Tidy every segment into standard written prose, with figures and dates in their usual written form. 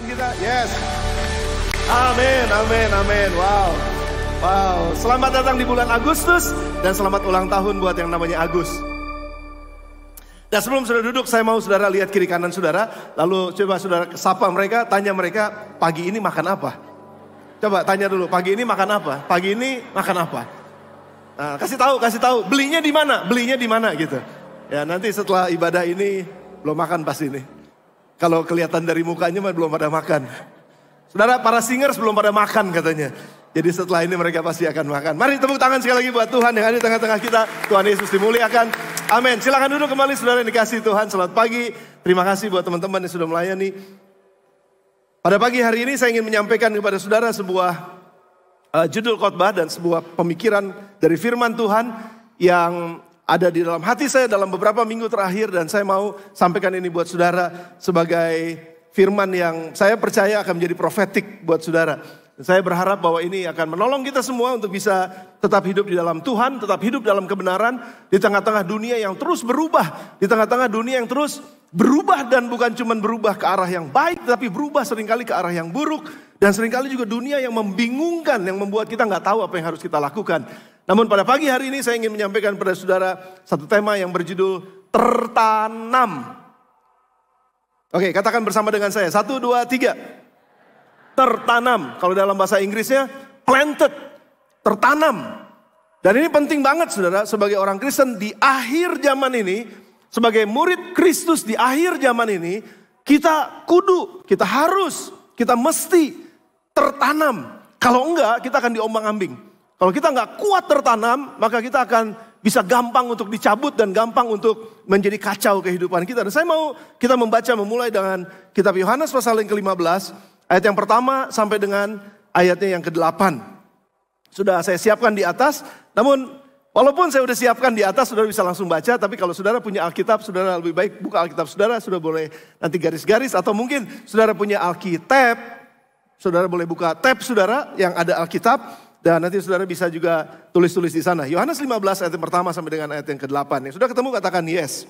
kebanggaan kita? Yes. Amin, amin, amin. Wow. Wow. Selamat datang di bulan Agustus dan selamat ulang tahun buat yang namanya Agus. Dan sebelum saudara duduk, saya mau saudara lihat kiri kanan saudara. Lalu coba saudara sapa mereka, tanya mereka, pagi ini makan apa? Coba tanya dulu, pagi ini makan apa? Pagi ini makan apa? Nah, kasih tahu. Belinya di mana? Belinya di mana gitu. Ya, nanti setelah ibadah ini belum makan pasti ini. Kalau kelihatan dari mukanya mah belum pada makan. Saudara, para singers belum pada makan katanya. Jadi setelah ini mereka pasti akan makan. Mari tepuk tangan sekali lagi buat Tuhan yang ada di tengah-tengah kita. Tuhan Yesus dimuliakan. Amin. Silakan duduk kembali saudara yang dikasihi Tuhan. Selamat pagi. Terima kasih buat teman-teman yang sudah melayani. Pada pagi hari ini saya ingin menyampaikan kepada saudara sebuah judul khotbah dan sebuah pemikiran dari firman Tuhan yang ada di dalam hati saya dalam beberapa minggu terakhir. Dan saya mau sampaikan ini buat saudara sebagai firman yang saya percaya akan menjadi profetik buat saudara. Saya berharap bahwa ini akan menolong kita semua untuk bisa tetap hidup di dalam Tuhan, tetap hidup dalam kebenaran di tengah-tengah dunia yang terus berubah, di tengah-tengah dunia yang terus berubah dan bukan cuma berubah ke arah yang baik, tapi berubah seringkali ke arah yang buruk dan seringkali juga dunia yang membingungkan, yang membuat kita nggak tahu apa yang harus kita lakukan. Namun pada pagi hari ini saya ingin menyampaikan pada saudara satu tema yang berjudul tertanam. Oke, katakan bersama dengan saya. 1, 2, 3. Tertanam. Kalau dalam bahasa Inggrisnya planted. Tertanam. Dan ini penting banget saudara. Sebagai orang Kristen di akhir zaman ini. Sebagai murid Kristus di akhir zaman ini. Kita kudu, kita harus, kita mesti tertanam. Kalau enggak kita akan diombang-ambing. Kalau kita enggak kuat tertanam. Maka kita akan bisa gampang untuk dicabut dan gampang untuk menjadi kacau kehidupan kita. Dan saya mau kita memulai dengan kitab Yohanes pasal yang ke-15. Ayat yang pertama sampai dengan ayatnya yang ke-8. Sudah saya siapkan di atas. Namun walaupun saya sudah siapkan di atas, saudara bisa langsung baca. Tapi kalau saudara punya Alkitab, saudara lebih baik buka Alkitab saudara. Sudah boleh nanti garis-garis. Atau mungkin saudara punya Alkitab, saudara boleh buka tab saudara yang ada Alkitab. Dan nanti saudara bisa juga tulis-tulis di sana. Yohanes 15 ayat yang pertama sampai dengan ayat yang ke-8. Yang sudah ketemu katakan yes.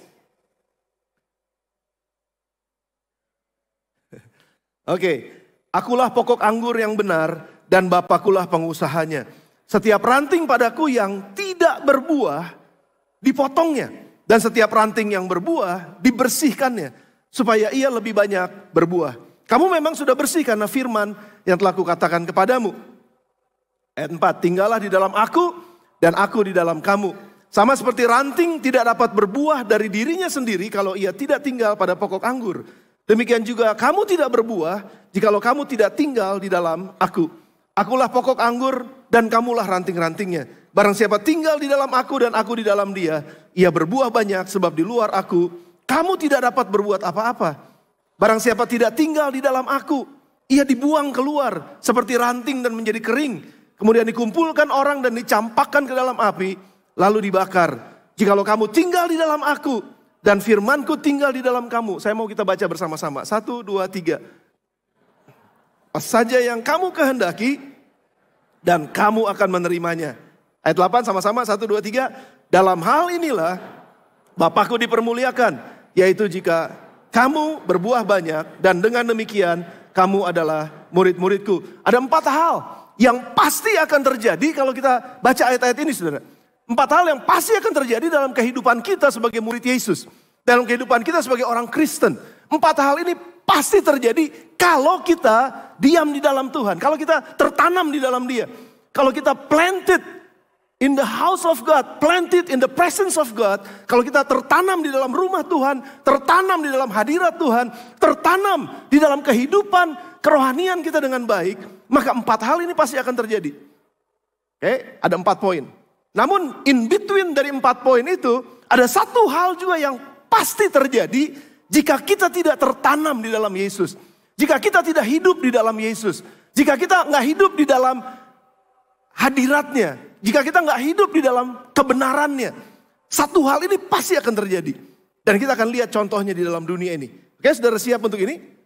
Oke. Akulah pokok anggur yang benar dan Bapakulah pengusahanya. Setiap ranting padaku yang tidak berbuah dipotongnya. Dan setiap ranting yang berbuah dibersihkannya. Supaya ia lebih banyak berbuah. Kamu memang sudah bersih karena firman yang telah kukatakan kepadamu. Ayat 4, tinggallah di dalam aku dan aku di dalam kamu. Sama seperti ranting tidak dapat berbuah dari dirinya sendiri kalau ia tidak tinggal pada pokok anggur. Demikian juga kamu tidak berbuah jikalau kamu tidak tinggal di dalam aku. Akulah pokok anggur dan kamulah ranting-rantingnya. Barang siapa tinggal di dalam aku dan aku di dalam dia, ia berbuah banyak sebab di luar aku, kamu tidak dapat berbuat apa-apa. Barang siapa tidak tinggal di dalam aku, ia dibuang keluar seperti ranting dan menjadi kering. Kemudian dikumpulkan orang dan dicampakkan ke dalam api, lalu dibakar. Jikalau kamu tinggal di dalam aku, dan firmanku tinggal di dalam kamu. Saya mau kita baca bersama-sama. 1, 2, 3. Apa saja yang kamu kehendaki, dan kamu akan menerimanya. Ayat 8 sama-sama. 1, 2, 3. Dalam hal inilah Bapakku dipermuliakan. Yaitu jika kamu berbuah banyak, dan dengan demikian kamu adalah murid-muridku. Ada 4 hal yang pasti akan terjadi kalau kita baca ayat-ayat ini saudara. 4 hal yang pasti akan terjadi dalam kehidupan kita sebagai murid Yesus. Dalam kehidupan kita sebagai orang Kristen. 4 hal ini pasti terjadi kalau kita diam di dalam Tuhan. Kalau kita tertanam di dalam Dia. Kalau kita planted in the house of God. Planted in the presence of God. Kalau kita tertanam di dalam rumah Tuhan. Tertanam di dalam hadirat Tuhan. Tertanam di dalam kehidupan kerohanian kita dengan baik. Maka 4 hal ini pasti akan terjadi. Oke, ada 4 poin. Namun in between dari 4 poin itu ada satu hal juga yang pasti terjadi jika kita tidak tertanam di dalam Yesus. Jika kita tidak hidup di dalam Yesus. Jika kita nggak hidup di dalam hadiratnya. Jika kita nggak hidup di dalam kebenarannya. Satu hal ini pasti akan terjadi. Dan kita akan lihat contohnya di dalam dunia ini. Oke, saudara siap untuk ini?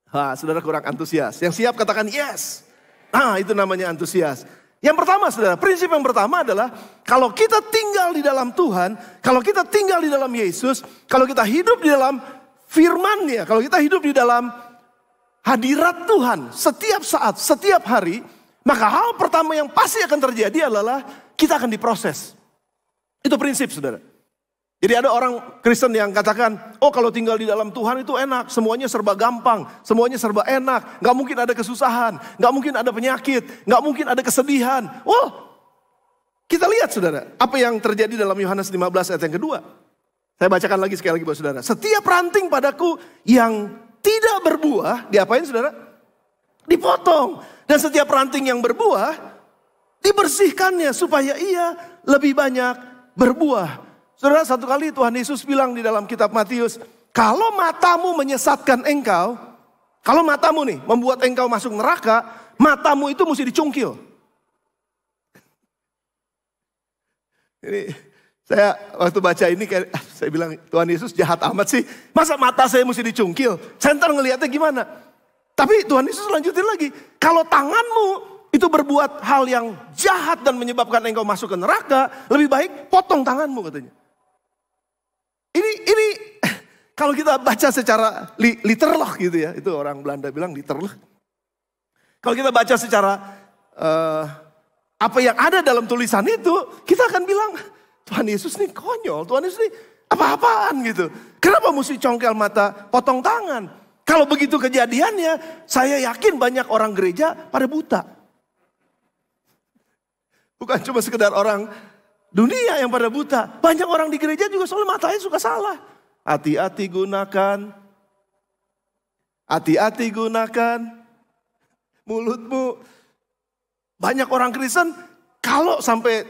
Saudara kurang antusias. Yang siap katakan yes. Itu namanya antusias. Yang pertama saudara, prinsip yang pertama adalah kalau kita tinggal di dalam Tuhan, kalau kita tinggal di dalam Yesus, kalau kita hidup di dalam firman-Nya, kalau kita hidup di dalam hadirat Tuhan setiap saat, setiap hari, maka hal pertama yang pasti akan terjadi adalah kita akan diproses. Itu prinsip, saudara. Jadi ada orang Kristen yang katakan, oh kalau tinggal di dalam Tuhan itu enak, semuanya serba gampang, semuanya serba enak, gak mungkin ada kesusahan, gak mungkin ada penyakit, gak mungkin ada kesedihan. Oh, kita lihat saudara, apa yang terjadi dalam Yohanes 15 ayat yang kedua. Saya bacakan lagi sekali lagi buat saudara. Setiap ranting padaku yang tidak berbuah, diapain saudara? Dipotong. Dan setiap ranting yang berbuah, dibersihkannya supaya ia lebih banyak berbuah. Saudara, satu kali Tuhan Yesus bilang di dalam kitab Matius, kalau matamu menyesatkan engkau, kalau matamu nih membuat engkau masuk neraka, matamu itu mesti dicungkil. Ini saya waktu baca ini kayak, saya bilang Tuhan Yesus jahat amat sih. Masa mata saya mesti dicungkil? Saya ntar ngelihatnya gimana? Tapi Tuhan Yesus lanjutin lagi. Kalau tanganmu itu berbuat hal yang jahat dan menyebabkan engkau masuk ke neraka, lebih baik potong tanganmu katanya. Ini kalau kita baca secara literal gitu ya. Itu orang Belanda bilang literal. Kalau kita baca secara apa yang ada dalam tulisan itu, kita akan bilang, Tuhan Yesus nih konyol, Tuhan Yesus nih apa-apaan gitu. Kenapa mesti congkel mata, potong tangan? Kalau begitu kejadiannya, saya yakin banyak orang gereja pada buta. Bukan cuma sekedar orang dunia yang pada buta. Banyak orang di gereja juga soalnya matanya suka salah. Hati-hati gunakan mulutmu. Banyak orang Kristen, kalau sampai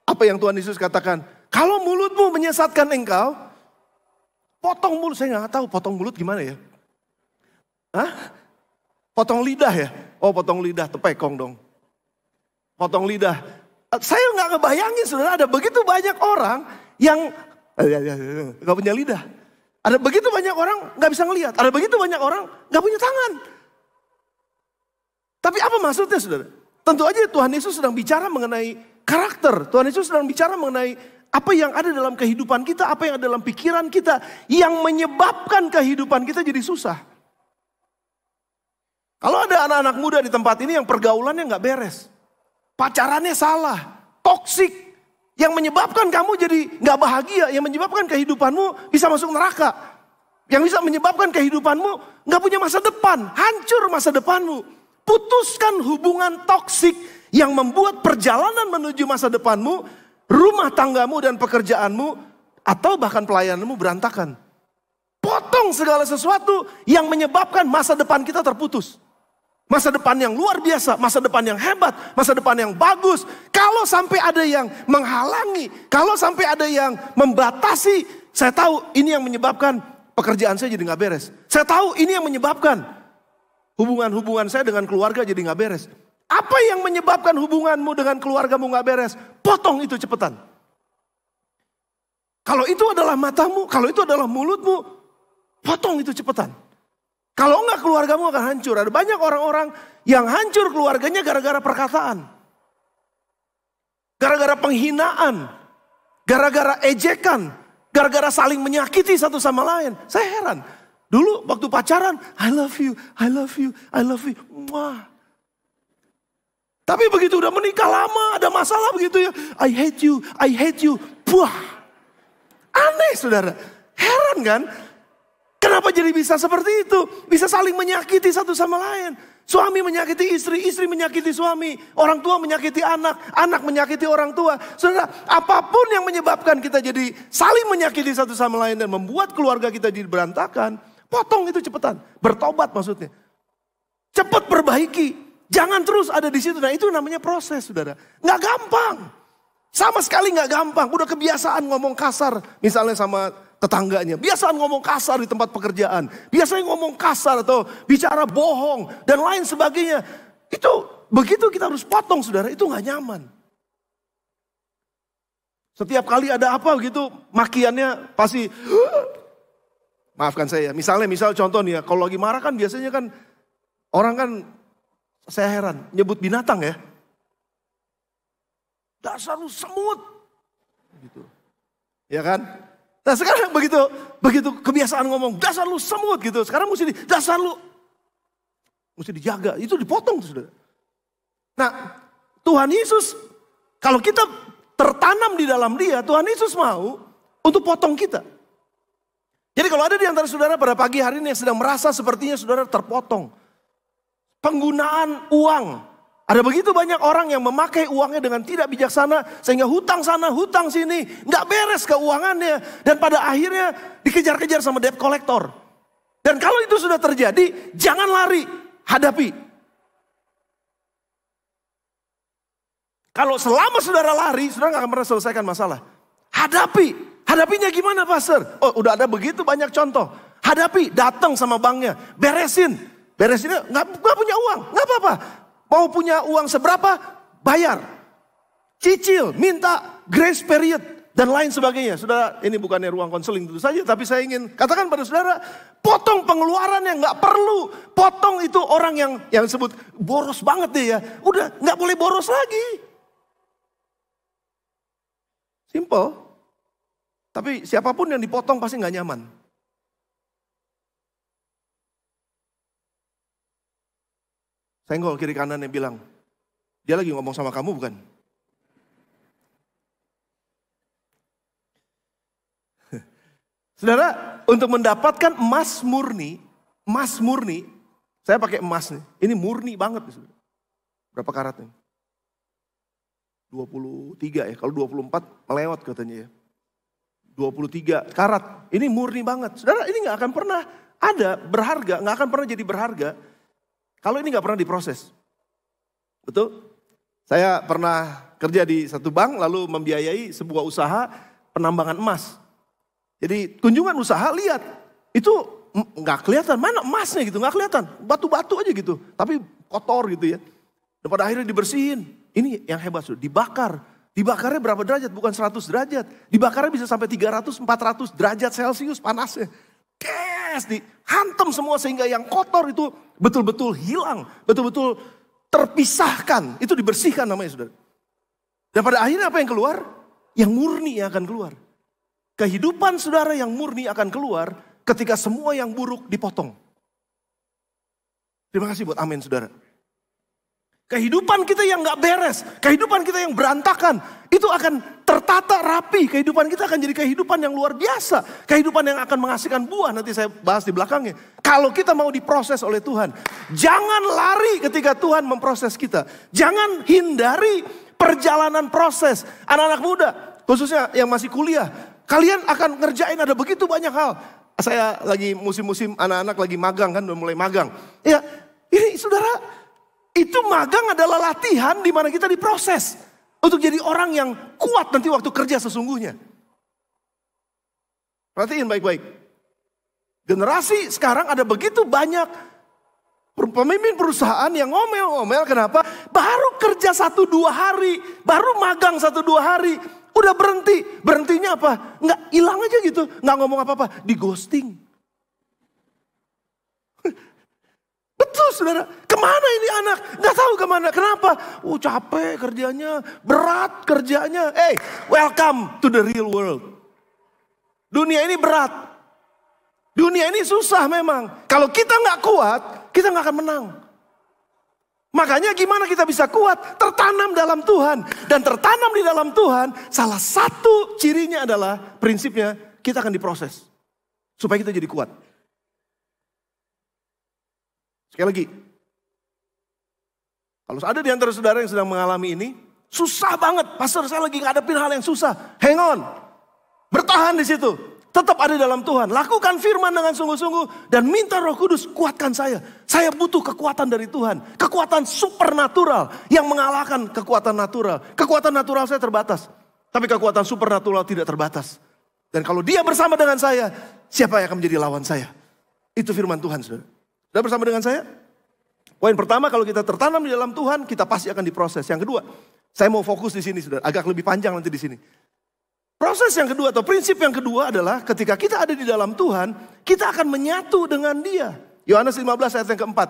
apa yang Tuhan Yesus katakan, kalau mulutmu menyesatkan engkau, potong mulut. Saya nggak tahu potong mulut gimana ya. Hah? Potong lidah ya? Oh potong lidah, tepekong dong. Potong lidah. Saya nggak ngebayangin saudara, ada begitu banyak orang yang nggak punya lidah. Ada begitu banyak orang nggak bisa ngelihat. Ada begitu banyak orang nggak punya tangan. Tapi apa maksudnya saudara? Tentu aja Tuhan Yesus sedang bicara mengenai karakter. Tuhan Yesus sedang bicara mengenai apa yang ada dalam kehidupan kita, apa yang ada dalam pikiran kita, yang menyebabkan kehidupan kita jadi susah. Kalau ada anak-anak muda di tempat ini yang pergaulannya nggak beres, pacarannya salah, toksik, yang menyebabkan kamu jadi nggak bahagia, yang menyebabkan kehidupanmu bisa masuk neraka, yang bisa menyebabkan kehidupanmu nggak punya masa depan, hancur masa depanmu. Putuskan hubungan toksik yang membuat perjalanan menuju masa depanmu, rumah tanggamu dan pekerjaanmu, atau bahkan pelayananmu berantakan. Potong segala sesuatu yang menyebabkan masa depan kita terputus. Masa depan yang luar biasa, masa depan yang hebat, masa depan yang bagus. Kalau sampai ada yang menghalangi, kalau sampai ada yang membatasi, saya tahu ini yang menyebabkan pekerjaan saya jadi nggak beres. Saya tahu ini yang menyebabkan hubungan-hubungan saya dengan keluarga jadi nggak beres. Apa yang menyebabkan hubunganmu dengan keluargamu nggak beres? Potong itu cepetan. Kalau itu adalah matamu, kalau itu adalah mulutmu, potong itu cepetan. Kalau enggak keluargamu akan hancur. Ada banyak orang-orang yang hancur keluarganya gara-gara perkataan. Gara-gara penghinaan. Gara-gara ejekan. Gara-gara saling menyakiti satu sama lain. Saya heran. Dulu waktu pacaran, I love you, I love you, I love you. Wah. Tapi begitu udah menikah lama, ada masalah begitu ya. I hate you, I hate you. Wah. Aneh saudara. Heran kan? Kenapa jadi bisa seperti itu? Bisa saling menyakiti satu sama lain. Suami menyakiti istri, istri menyakiti suami. Orang tua menyakiti anak, anak menyakiti orang tua. Saudara, apapun yang menyebabkan kita jadi saling menyakiti satu sama lain dan membuat keluarga kita jadi berantakan, potong itu cepetan. Bertobat maksudnya. Cepat perbaiki. Jangan terus ada di situ. Nah itu namanya proses saudara. Nggak gampang. Sama sekali nggak gampang. Udah kebiasaan ngomong kasar. Misalnya sama tetangganya. Biasaan ngomong kasar di tempat pekerjaan. Biasanya ngomong kasar atau bicara bohong dan lain sebagainya. Itu begitu kita harus potong saudara. Itu nggak nyaman. Setiap kali ada apa gitu makiannya pasti maafkan saya. Misal contoh nih ya. Kalau lagi marah kan biasanya kan orang kan saya heran nyebut binatang ya. Dasar lu semut. Gitu. Ya kan? Nah sekarang begitu kebiasaan ngomong dasar lu semut gitu. Sekarang mesti dasar lu Mesti dijaga, itu dipotong saudara. Nah Tuhan Yesus, kalau kita tertanam di dalam dia, Tuhan Yesus mau untuk potong kita. Jadi kalau ada di antara saudara pada pagi hari ini yang sedang merasa sepertinya saudara terpotong. Penggunaan uang. Ada begitu banyak orang yang memakai uangnya dengan tidak bijaksana. Sehingga hutang sana, hutang sini. Nggak beres keuangannya. Dan pada akhirnya dikejar-kejar sama debt collector. Dan kalau itu sudah terjadi, jangan lari. Hadapi. Kalau selama saudara lari, saudara nggak akan pernah selesaikan masalah. Hadapi. Hadapinya gimana pastor? Oh udah ada begitu banyak contoh. Hadapi, datang sama banknya. Beresin. Beresinnya nggak punya uang. Nggak apa-apa. Mau punya uang seberapa? Bayar. Cicil, minta grace period. Dan lain sebagainya. Saudara, ini bukannya ruang konseling tentu saja. Tapi saya ingin katakan pada saudara. Potong pengeluaran yang nggak perlu. Potong itu orang yang sebut boros banget deh ya. Udah nggak boleh boros lagi. Simple. Tapi siapapun yang dipotong pasti nggak nyaman. Senggol kiri kanan yang bilang, dia lagi ngomong sama kamu bukan? Saudara, untuk mendapatkan emas murni, saya pakai emas nih, ini murni banget. Berapa karatnya? 23 ya, kalau 24 melewat katanya ya. 23 karat, ini murni banget. Saudara, ini gak akan pernah ada berharga, gak akan pernah jadi berharga kalau ini gak pernah diproses. Betul? Saya pernah kerja di satu bank lalu membiayai sebuah usaha penambangan emas. Jadi kunjungan usaha lihat, itu gak kelihatan, mana emasnya gitu, gak kelihatan. Batu-batu aja gitu, tapi kotor gitu ya. Dan pada akhirnya dibersihin, ini yang hebat sudah, dibakar. Dibakarnya berapa derajat? Bukan 100 derajat. Dibakarnya bisa sampai 300, 400 derajat Celcius panasnya. Kes, dihantam semua sehingga yang kotor itu betul-betul hilang. Betul-betul terpisahkan. Itu dibersihkan namanya saudara. Dan pada akhirnya apa yang keluar? Yang murni yang akan keluar. Kehidupan saudara yang murni akan keluar ketika semua yang buruk dipotong. Terima kasih buat amin saudara. Kehidupan kita yang gak beres, kehidupan kita yang berantakan, itu akan tertata rapi. Kehidupan kita akan jadi kehidupan yang luar biasa. Kehidupan yang akan menghasilkan buah, nanti saya bahas di belakangnya. Kalau kita mau diproses oleh Tuhan, jangan lari ketika Tuhan memproses kita. Jangan hindari perjalanan proses. Anak-anak muda, khususnya yang masih kuliah, kalian akan ngerjain ada begitu banyak hal. Saya lagi musim-musim anak-anak lagi magang kan, udah mulai magang. Ya, ini saudara, itu magang adalah latihan di mana kita diproses untuk jadi orang yang kuat nanti waktu kerja sesungguhnya. Perhatiin baik-baik. Generasi sekarang ada begitu banyak pemimpin perusahaan yang ngomel-ngomel. Kenapa? Baru kerja 1-2 hari, baru magang 1-2 hari, udah berhenti. Berhentinya apa? Nggak hilang aja gitu, nggak ngomong apa-apa, di ghosting. Betul saudara, kemana ini anak? Gak tahu kemana, kenapa? Capek kerjanya, berat kerjanya. Welcome to the real world. Dunia ini berat. Dunia ini susah memang. Kalau kita gak kuat, kita gak akan menang. Makanya gimana kita bisa kuat? Tertanam dalam Tuhan. Dan tertanam di dalam Tuhan, salah satu cirinya adalah prinsipnya kita akan diproses. Supaya kita jadi kuat. Sekali lagi, kalau ada di antara saudara yang sedang mengalami ini, susah banget. Pastor, saya lagi ngadepin hal yang susah. Hang on, bertahan di situ. Tetap ada dalam Tuhan. Lakukan firman dengan sungguh-sungguh dan minta Roh Kudus kuatkan saya. Saya butuh kekuatan dari Tuhan. Kekuatan supernatural yang mengalahkan kekuatan natural. Kekuatan natural saya terbatas. Tapi kekuatan supernatural tidak terbatas. Dan kalau dia bersama dengan saya, siapa yang akan menjadi lawan saya? Itu firman Tuhan, saudara. Sudah bersama dengan saya? Poin pertama, kalau kita tertanam di dalam Tuhan, kita pasti akan diproses. Yang kedua, saya mau fokus di sini, saudara. Agak lebih panjang nanti di sini. Proses yang kedua atau prinsip yang kedua adalah ketika kita ada di dalam Tuhan, kita akan menyatu dengan Dia. Yohanes 15 ayat yang keempat.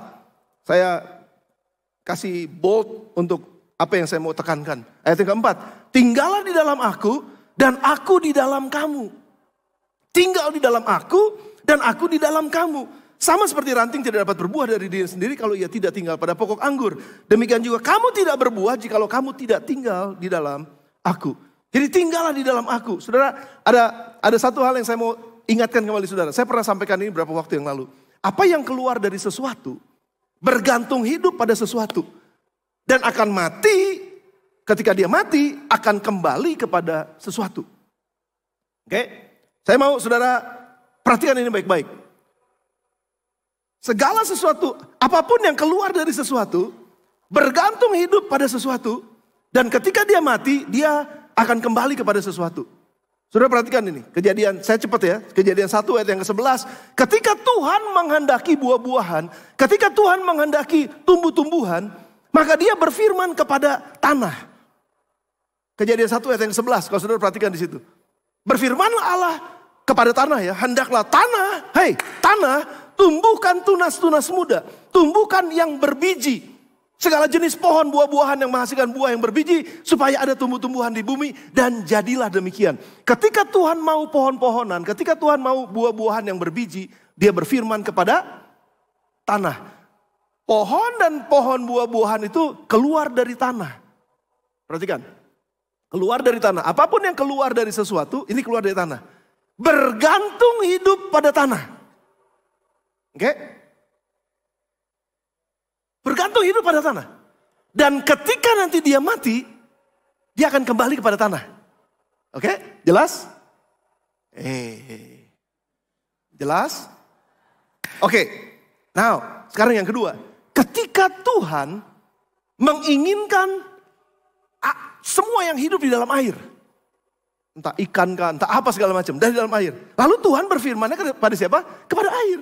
Saya kasih bold untuk apa yang saya mau tekankan. Ayat yang keempat. Tinggallah di dalam aku dan aku di dalam kamu. Tinggal di dalam aku dan aku di dalam kamu. Sama seperti ranting tidak dapat berbuah dari diri sendiri kalau ia tidak tinggal pada pokok anggur. Demikian juga kamu tidak berbuah jikalau kamu tidak tinggal di dalam aku. Jadi tinggallah di dalam aku. Saudara, ada satu hal yang saya mau ingatkan kembali saudara. Saya pernah sampaikan ini beberapa waktu yang lalu. Apa yang keluar dari sesuatu bergantung hidup pada sesuatu. Dan akan mati, ketika dia mati akan kembali kepada sesuatu. Oke, saya mau saudara perhatikan ini baik-baik. Segala sesuatu, apapun yang keluar dari sesuatu, bergantung hidup pada sesuatu. Dan ketika dia mati, dia akan kembali kepada sesuatu. Saudara perhatikan ini, kejadian, saya cepat ya. Kejadian 1 ayat yang ke-11. Ketika Tuhan menghendaki buah-buahan, ketika Tuhan menghendaki tumbuh-tumbuhan, maka dia berfirman kepada tanah. Kejadian 1 ayat yang ke-11, kalau saudara perhatikan di situ. Berfirmanlah Allah kepada tanah ya, hendaklah tanah, hei tanah, tumbuhkan tunas-tunas muda, tumbuhkan yang berbiji. Segala jenis pohon buah-buahan yang menghasilkan buah yang berbiji, supaya ada tumbuh-tumbuhan di bumi, dan jadilah demikian. Ketika Tuhan mau pohon-pohonan, ketika Tuhan mau buah-buahan yang berbiji, dia berfirman kepada tanah. Pohon dan pohon buah-buahan itu keluar dari tanah. Perhatikan, keluar dari tanah. Apapun yang keluar dari sesuatu, ini keluar dari tanah. Bergantung hidup pada tanah. Oke? Bergantung hidup pada tanah. Dan ketika nanti dia mati, dia akan kembali kepada tanah. Oke? Jelas? Jelas? Oke. Now, sekarang yang kedua. Ketika Tuhan menginginkan semua yang hidup di dalam air. Entah ikan kan, entah apa segala macam. Dari dalam air. Lalu Tuhan berfirmannya kepada siapa? Kepada air.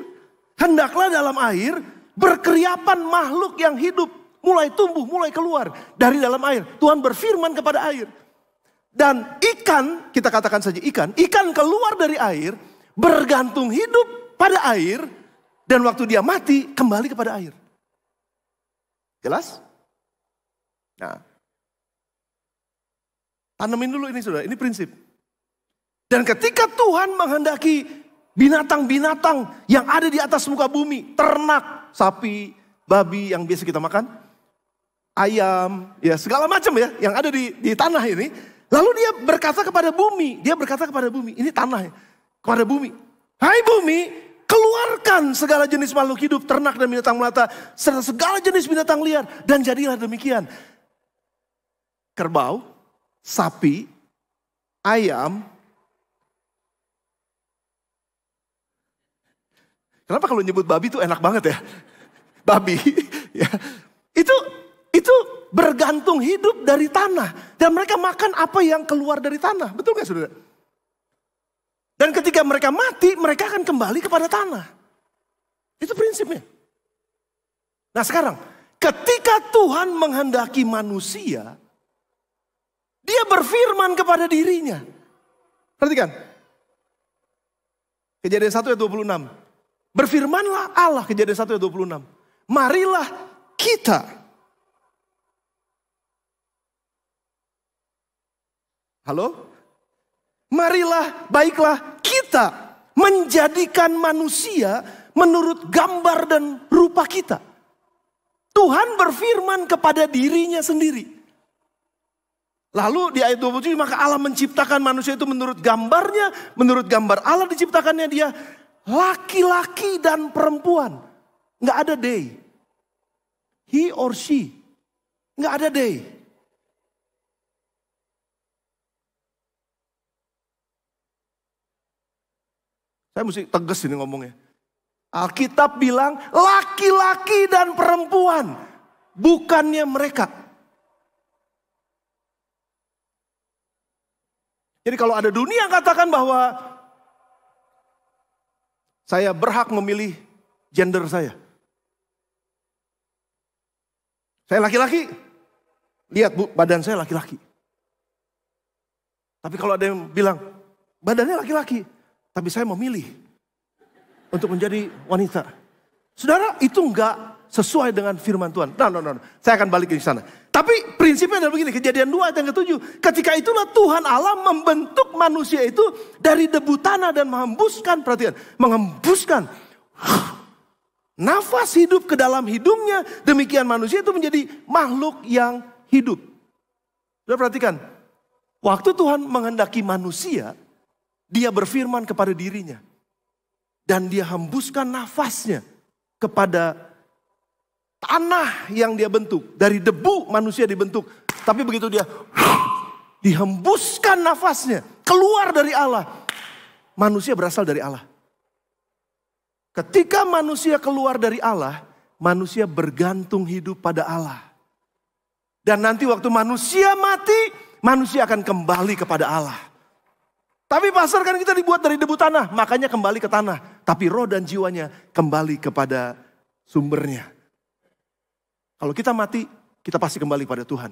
Hendaklah dalam air berkeriapan makhluk yang hidup. Mulai tumbuh, mulai keluar dari dalam air. Tuhan berfirman kepada air. Dan ikan, kita katakan saja ikan. Ikan keluar dari air, bergantung hidup pada air. Dan waktu dia mati, kembali kepada air. Jelas? Nah, tanemin dulu ini saudara, ini prinsip. Dan ketika Tuhan menghendaki binatang-binatang yang ada di atas muka bumi, ternak, sapi, babi yang biasa kita makan, ayam, ya segala macam ya yang ada di tanah ini. Lalu dia berkata kepada bumi, ini tanah ya, kepada bumi. Hai bumi, keluarkan segala jenis makhluk hidup, ternak dan binatang melata, serta segala jenis binatang liar, dan jadilah demikian. Kerbau, sapi, ayam. Kenapa kalau nyebut babi itu enak banget ya? Babi, ya. Itu bergantung hidup dari tanah. Dan mereka makan apa yang keluar dari tanah. Betul gak saudara? Dan ketika mereka mati, mereka akan kembali kepada tanah. Itu prinsipnya. Nah sekarang, ketika Tuhan menghendaki manusia, dia berfirman kepada dirinya. Perhatikan. Kejadian 1 ayat 26. Berfirmanlah Allah, Kejadian 1 ayat 26. Marilah kita. Halo? Marilah, baiklah kita menjadikan manusia menurut gambar dan rupa kita. Tuhan berfirman kepada dirinya sendiri. Lalu di ayat 27, maka Allah menciptakan manusia itu menurut gambarnya, menurut gambar Allah diciptakannya dia. Laki-laki dan perempuan. Nggak ada they. He or she. Nggak ada they. Saya mesti tegas ini ngomongnya. Alkitab bilang laki-laki dan perempuan. Bukannya mereka. Jadi kalau ada dunia yang katakan bahwa saya berhak memilih gender saya. Saya laki-laki. Lihat bu, badan saya laki-laki. Tapi kalau ada yang bilang, badannya laki-laki. Tapi saya memilih untuk menjadi wanita. Saudara, itu enggak sesuai dengan firman Tuhan. No. Saya akan balik ke sana. Tapi prinsipnya adalah begini, Kejadian 2 ayat yang ke-7. Ketika itulah Tuhan Allah membentuk manusia itu dari debu tanah dan menghembuskan, perhatian, menghembuskan nafas hidup ke dalam hidungnya, demikian manusia itu menjadi makhluk yang hidup. Sudah perhatikan, waktu Tuhan menghendaki manusia, dia berfirman kepada dirinya. Dan dia hembuskan nafasnya kepada tanah yang dia bentuk. Dari debu manusia dibentuk. Tapi begitu dia dihembuskan nafasnya keluar dari Allah, manusia berasal dari Allah. Ketika manusia keluar dari Allah, manusia bergantung hidup pada Allah. Dan nanti waktu manusia mati, manusia akan kembali kepada Allah. Tapi pastor kan kita dibuat dari debu tanah, makanya kembali ke tanah. Tapi roh dan jiwanya kembali kepada sumbernya. Kalau kita mati, kita pasti kembali pada Tuhan.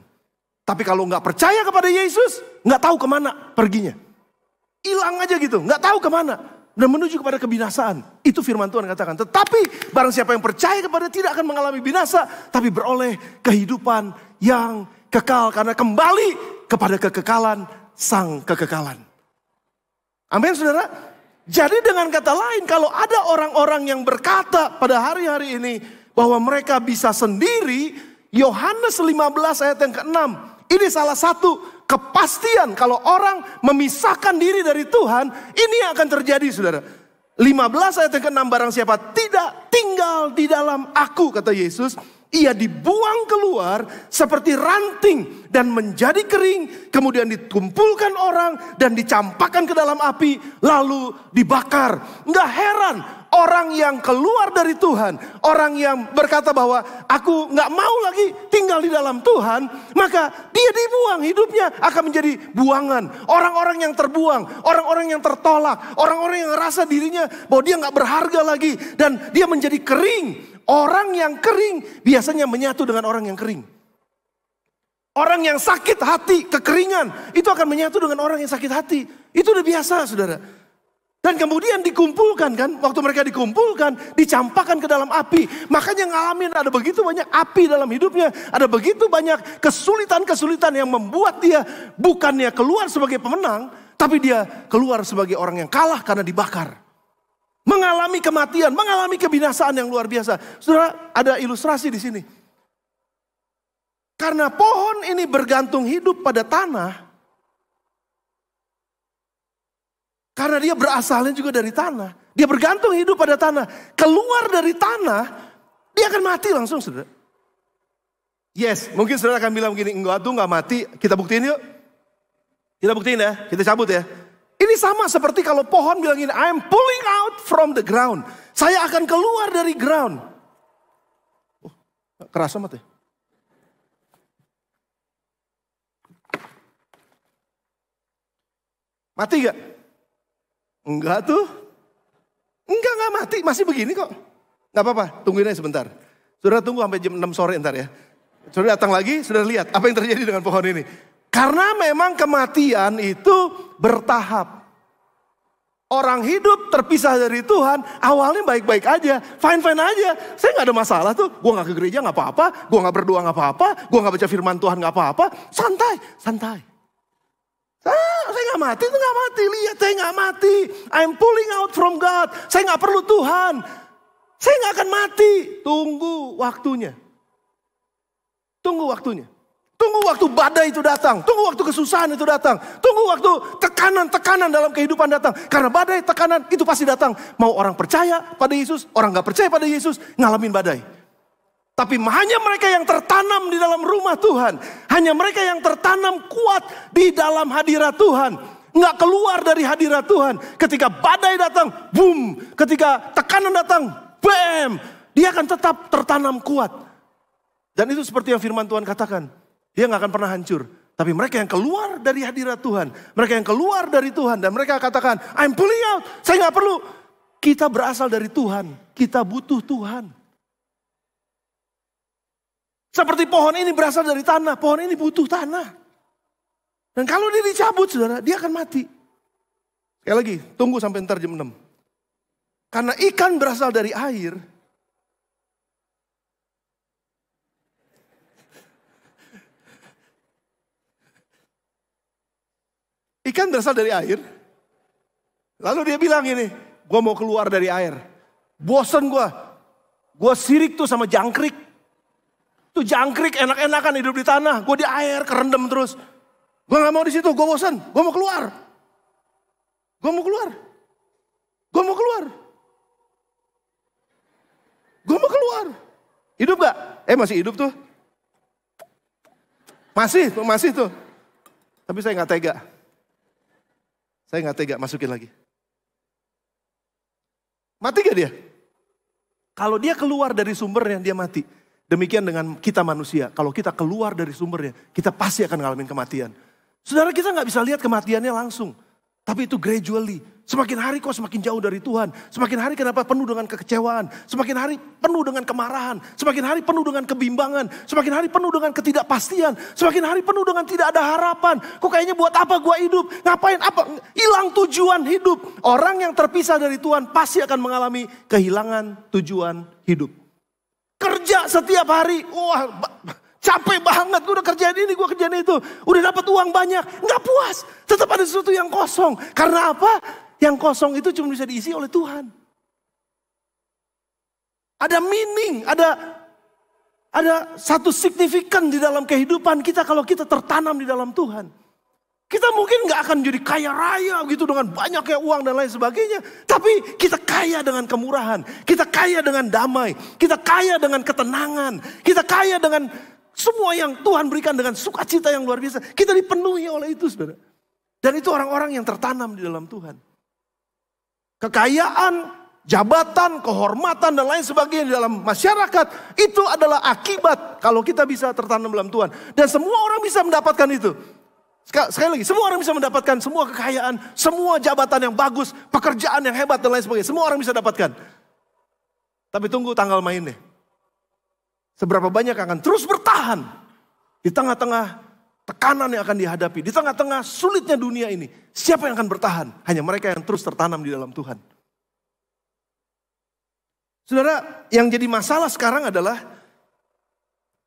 Tapi kalau nggak percaya kepada Yesus, nggak tahu kemana perginya. Hilang aja gitu, nggak tahu kemana. Dan menuju kepada kebinasaan. Itu firman Tuhan katakan. Tetapi barang siapa yang percaya kepada tidak akan mengalami binasa. Tapi beroleh kehidupan yang kekal. Karena kembali kepada kekekalan sang kekekalan. Amin saudara. Jadi dengan kata lain, kalau ada orang-orang yang berkata pada hari-hari ini bahwa mereka bisa sendiri, Yohanes 15 ayat yang ke-6. Ini salah satu kepastian kalau orang memisahkan diri dari Tuhan, ini yang akan terjadi saudara. 15 ayat yang ke-6, barang siapa tidak tinggal di dalam aku, kata Yesus, ia dibuang keluar seperti ranting dan menjadi kering, kemudian dikumpulkan orang dan dicampakkan ke dalam api, lalu dibakar. Nggak heran orang yang keluar dari Tuhan, orang yang berkata bahwa aku nggak mau lagi tinggal di dalam Tuhan, maka dia dibuang, hidupnya akan menjadi buangan. Orang-orang yang terbuang, orang-orang yang tertolak, orang-orang yang ngerasa dirinya bahwa dia nggak berharga lagi dan dia menjadi kering. Orang yang kering biasanya menyatu dengan orang yang kering. Orang yang sakit hati, kekeringan, itu akan menyatu dengan orang yang sakit hati. Itu udah biasa saudara. Dan kemudian dikumpulkan kan, waktu mereka dikumpulkan, dicampakkan ke dalam api. Makanya ngalamin ada begitu banyak api dalam hidupnya. Ada begitu banyak kesulitan-kesulitan yang membuat dia bukannya keluar sebagai pemenang, tapi dia keluar sebagai orang yang kalah karena dibakar. Mengalami kematian, mengalami kebinasaan yang luar biasa. Saudara, ada ilustrasi di sini. Karena pohon ini bergantung hidup pada tanah, karena dia berasalnya juga dari tanah. Dia bergantung hidup pada tanah. Keluar dari tanah, dia akan mati langsung saudara. Yes, mungkin saudara akan bilang begini, enggak tuh enggak mati. Kita buktiin yuk. Kita buktiin ya, kita cabut ya. Ini sama seperti kalau pohon bilang gini, I am pulling out from the ground. Saya akan keluar dari ground. Oh, keras amat ya. Mati gak? Enggak tuh. Enggak mati, masih begini kok. Gak apa-apa, tungguin aja sebentar. Saudara tunggu sampai jam 6 sore ntar ya. Saudara datang lagi, saudara lihat apa yang terjadi dengan pohon ini. Karena memang kematian itu bertahap. Orang hidup terpisah dari Tuhan, awalnya baik-baik aja, fine-fine aja. Saya gak ada masalah tuh, gue gak ke gereja gak apa-apa, gue gak berdoa gak apa-apa, gue gak baca firman Tuhan gak apa-apa. Santai. Saya gak mati, itu gak mati, lihat saya gak mati. I'm pulling out from God, saya gak perlu Tuhan. Saya gak akan mati, tunggu waktunya. Tunggu waktunya. Tunggu waktu badai itu datang. Tunggu waktu kesusahan itu datang. Tunggu waktu tekanan-tekanan dalam kehidupan datang. Karena badai, tekanan itu pasti datang. Mau orang percaya pada Yesus, orang gak percaya pada Yesus, ngalamin badai. Tapi hanya mereka yang tertanam di dalam rumah Tuhan. Hanya mereka yang tertanam kuat di dalam hadirat Tuhan. Nggak keluar dari hadirat Tuhan. Ketika badai datang, boom. Ketika tekanan datang, bam. Dia akan tetap tertanam kuat. Dan itu seperti yang firman Tuhan katakan. Dia nggak akan pernah hancur. Tapi mereka yang keluar dari hadirat Tuhan. Mereka yang keluar dari Tuhan. Dan mereka katakan, I'm pulling out. Saya nggak perlu. Kita berasal dari Tuhan. Kita butuh Tuhan. Seperti pohon ini berasal dari tanah. Pohon ini butuh tanah. Dan kalau dia dicabut saudara, dia akan mati. Sekali lagi, tunggu sampai ntar jam 6. Karena ikan berasal dari air. Ikan berasal dari air. Lalu dia bilang ini, gue mau keluar dari air. Bosan gue. Gue sirik tuh sama jangkrik. Tuh jangkrik enak-enakan hidup di tanah. Gue di air kerendam terus. Gue gak mau di situ, gue bosan. Gue mau keluar. Gue mau keluar. Gue mau keluar. Gue mau keluar. Hidup gak? Masih hidup tuh. Masih tuh. Tapi saya gak tega. Saya gak tega masukin lagi. Mati gak dia? Kalau dia keluar dari sumbernya, dia mati. Demikian dengan kita manusia. Kalau kita keluar dari sumbernya, kita pasti akan ngalamin kematian. Saudara, kita gak bisa lihat kematiannya langsung. Tapi itu gradually. Semakin hari kok semakin jauh dari Tuhan. Semakin hari kenapa penuh dengan kekecewaan. Semakin hari penuh dengan kemarahan. Semakin hari penuh dengan kebimbangan. Semakin hari penuh dengan ketidakpastian. Semakin hari penuh dengan tidak ada harapan. Kok kayaknya buat apa gua hidup? Ngapain apa? Hilang tujuan hidup. Orang yang terpisah dari Tuhan pasti akan mengalami kehilangan tujuan hidup. Kerja setiap hari. Wah, capek banget, gue udah kerjain ini, gue kerjain itu. Udah dapat uang banyak, gak puas. Tetap ada sesuatu yang kosong. Karena apa? Yang kosong itu cuma bisa diisi oleh Tuhan. Ada meaning, ada satu signifikan di dalam kehidupan kita kalau kita tertanam di dalam Tuhan. Kita mungkin gak akan jadi kaya raya gitu dengan banyaknya uang dan lain sebagainya. Tapi kita kaya dengan kemurahan. Kita kaya dengan damai. Kita kaya dengan ketenangan. Kita kaya dengan semua yang Tuhan berikan dengan sukacita yang luar biasa. Kita dipenuhi oleh itu, saudara. Dan itu orang-orang yang tertanam di dalam Tuhan. Kekayaan, jabatan, kehormatan dan lain sebagainya di dalam masyarakat. Itu adalah akibat kalau kita bisa tertanam dalam Tuhan. Dan semua orang bisa mendapatkan itu. Sekali lagi, semua orang bisa mendapatkan semua kekayaan, semua jabatan yang bagus, pekerjaan yang hebat dan lain sebagainya. Semua orang bisa dapatkan. Tapi tunggu tanggal mainnya. Seberapa banyak akan terus bertahan di tengah-tengah tekanan yang akan dihadapi. Di tengah-tengah sulitnya dunia ini. Siapa yang akan bertahan? Hanya mereka yang terus tertanam di dalam Tuhan. Saudara, yang jadi masalah sekarang adalah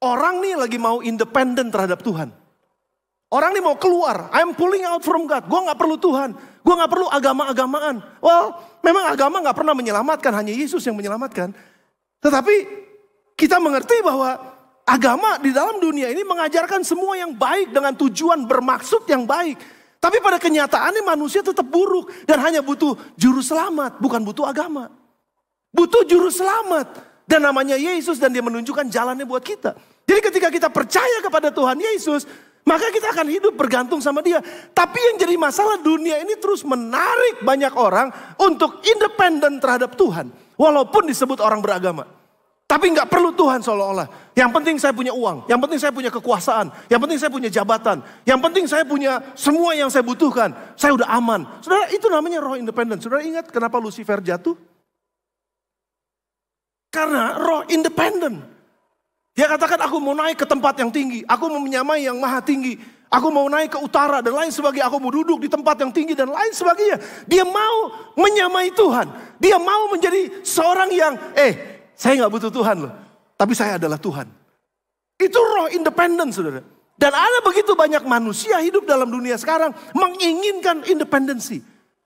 orang nih lagi mau independen terhadap Tuhan. Orang nih mau keluar. I'm pulling out from God. Gue gak perlu Tuhan. Gue gak perlu agama-agamaan. Well, memang agama gak pernah menyelamatkan. Hanya Yesus yang menyelamatkan. Tetapi kita mengerti bahwa agama di dalam dunia ini mengajarkan semua yang baik dengan tujuan bermaksud yang baik. Tapi pada kenyataannya manusia tetap buruk dan hanya butuh juru selamat, bukan butuh agama. Butuh juru selamat dan namanya Yesus dan dia menunjukkan jalannya buat kita. Jadi ketika kita percaya kepada Tuhan Yesus, maka kita akan hidup bergantung sama dia. Tapi yang jadi masalah dunia ini terus menarik banyak orang untuk independen terhadap Tuhan. Walaupun disebut orang beragama. Tapi nggak perlu Tuhan seolah-olah. Yang penting saya punya uang. Yang penting saya punya kekuasaan. Yang penting saya punya jabatan. Yang penting saya punya semua yang saya butuhkan. Saya udah aman. Saudara, itu namanya roh independen. Saudara ingat kenapa Lucifer jatuh? Karena roh independen. Dia katakan aku mau naik ke tempat yang tinggi. Aku mau menyamai yang maha tinggi. Aku mau naik ke utara dan lain sebagainya. Aku mau duduk di tempat yang tinggi dan lain sebagainya. Dia mau menyamai Tuhan. Dia mau menjadi seorang yang saya gak butuh Tuhan loh. Tapi saya adalah Tuhan. Itu roh independen, saudara. Dan ada begitu banyak manusia hidup dalam dunia sekarang menginginkan independensi.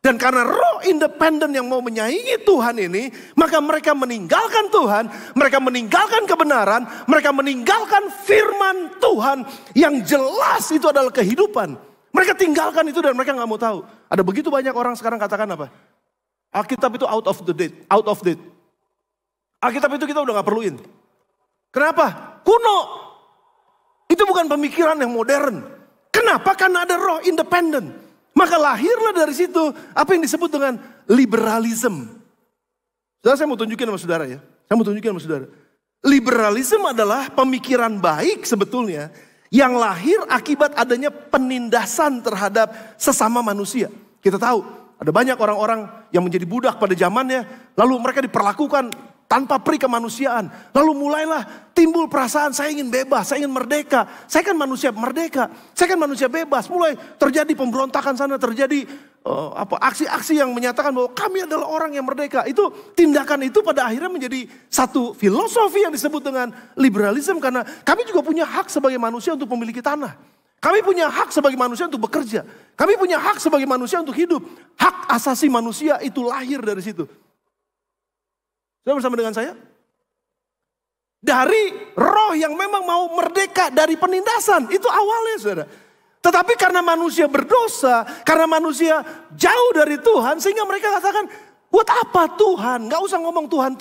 Dan karena roh independen yang mau menyaingi Tuhan ini, maka mereka meninggalkan Tuhan, mereka meninggalkan kebenaran, mereka meninggalkan firman Tuhan yang jelas itu adalah kehidupan. Mereka tinggalkan itu dan mereka gak mau tahu. Ada begitu banyak orang sekarang katakan apa? Alkitab itu out of date. Alkitab itu kita udah gak perluin. Kenapa? Kuno. Itu bukan pemikiran yang modern. Kenapa? Karena ada roh independen. Maka lahirlah dari situ apa yang disebut dengan liberalism. Saya mau tunjukin sama saudara ya. Liberalism adalah pemikiran baik sebetulnya yang lahir akibat adanya penindasan terhadap sesama manusia. Kita tahu ada banyak orang-orang yang menjadi budak pada zamannya. Lalu mereka diperlakukan tanpa peri kemanusiaan. Lalu mulailah timbul perasaan saya ingin bebas, saya ingin merdeka. Saya kan manusia merdeka, saya kan manusia bebas. Mulai terjadi pemberontakan sana, terjadi aksi-aksi yang menyatakan bahwa kami adalah orang yang merdeka. Itu tindakan itu pada akhirnya menjadi satu filosofi yang disebut dengan liberalisme. Karena kami juga punya hak sebagai manusia untuk memiliki tanah. Kami punya hak sebagai manusia untuk bekerja. Kami punya hak sebagai manusia untuk hidup. Hak asasi manusia itu lahir dari situ. Sudah bersama dengan saya? dari roh yang memang mau merdeka dari penindasan. Itu awalnya, saudara. Tetapi karena manusia berdosa, karena manusia jauh dari Tuhan, sehingga mereka katakan, buat apa Tuhan? Gak usah ngomong Tuhan.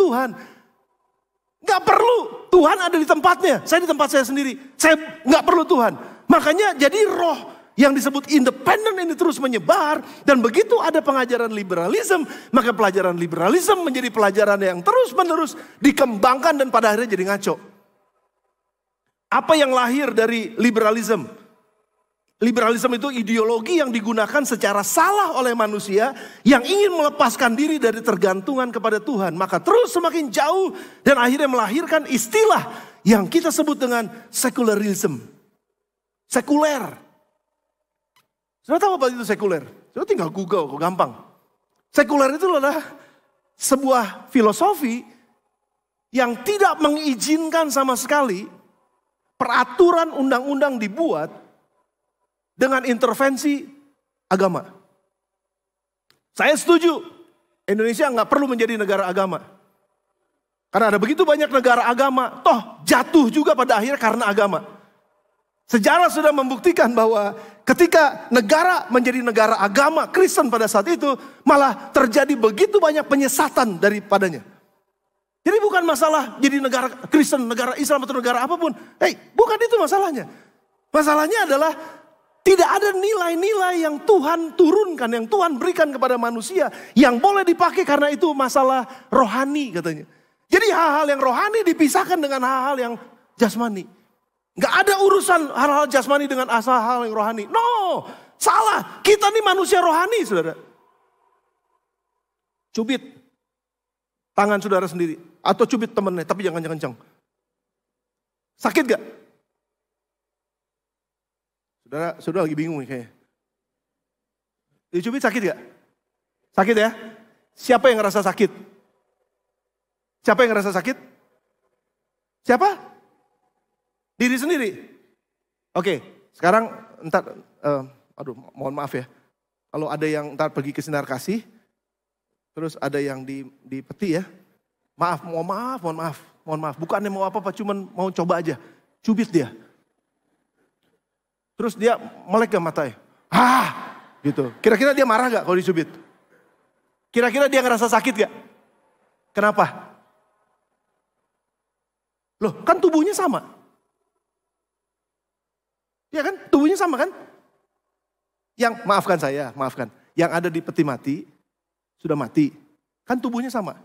Gak perlu, Tuhan ada di tempatnya. Saya di tempat saya sendiri, saya gak perlu Tuhan. Makanya jadi roh yang disebut independen ini terus menyebar. Dan begitu ada pengajaran liberalisme, maka pelajaran liberalisme menjadi pelajaran yang terus menerus dikembangkan dan pada akhirnya jadi ngaco. Apa yang lahir dari liberalisme? Liberalisme itu ideologi yang digunakan secara salah oleh manusia yang ingin melepaskan diri dari tergantungan kepada Tuhan. Maka terus semakin jauh dan akhirnya melahirkan istilah yang kita sebut dengan secularism. Sekuler. Saudara tahu apa itu sekuler? Saudara tinggal Google, kok gampang. Sekuler itu adalah sebuah filosofi yang tidak mengizinkan sama sekali peraturan undang-undang dibuat dengan intervensi agama. Saya setuju, Indonesia nggak perlu menjadi negara agama. Karena ada begitu banyak negara agama, toh jatuh juga pada akhirnya karena agama. Sejarah sudah membuktikan bahwa ketika negara menjadi negara agama Kristen pada saat itu, malah terjadi begitu banyak penyesatan daripadanya. Jadi bukan masalah jadi negara Kristen, negara Islam atau negara apapun. Bukan itu masalahnya. Masalahnya adalah tidak ada nilai-nilai yang Tuhan turunkan, yang Tuhan berikan kepada manusia, yang boleh dipakai karena itu masalah rohani katanya. Jadi hal-hal yang rohani dipisahkan dengan hal-hal yang jasmani. Gak ada urusan hal-hal jasmani dengan hal yang rohani. No, salah. Kita nih manusia rohani, saudara. Cubit tangan saudara sendiri. Atau cubit temennya, tapi jangan kencang. Sakit gak? Saudara lagi bingung nih kayaknya. Dicubit sakit gak? Sakit ya? Siapa yang ngerasa sakit? Siapa yang ngerasa sakit? Siapa? Diri sendiri. Oke, sekarang entar, mohon maaf ya. Kalau ada yang entar pergi ke Sinar Kasih, terus ada yang di peti ya. Mohon maaf. Bukannya mau apa-apa, cuman mau coba aja. Cubit dia. Terus dia melek gak matanya? Gitu. Kira-kira dia marah gak kalau dicubit? Kira-kira dia ngerasa sakit gak? Kenapa? Loh, kan tubuhnya sama. Ya kan? Tubuhnya sama kan? Yang, maafkan. Yang ada di peti mati, sudah mati. Kan tubuhnya sama.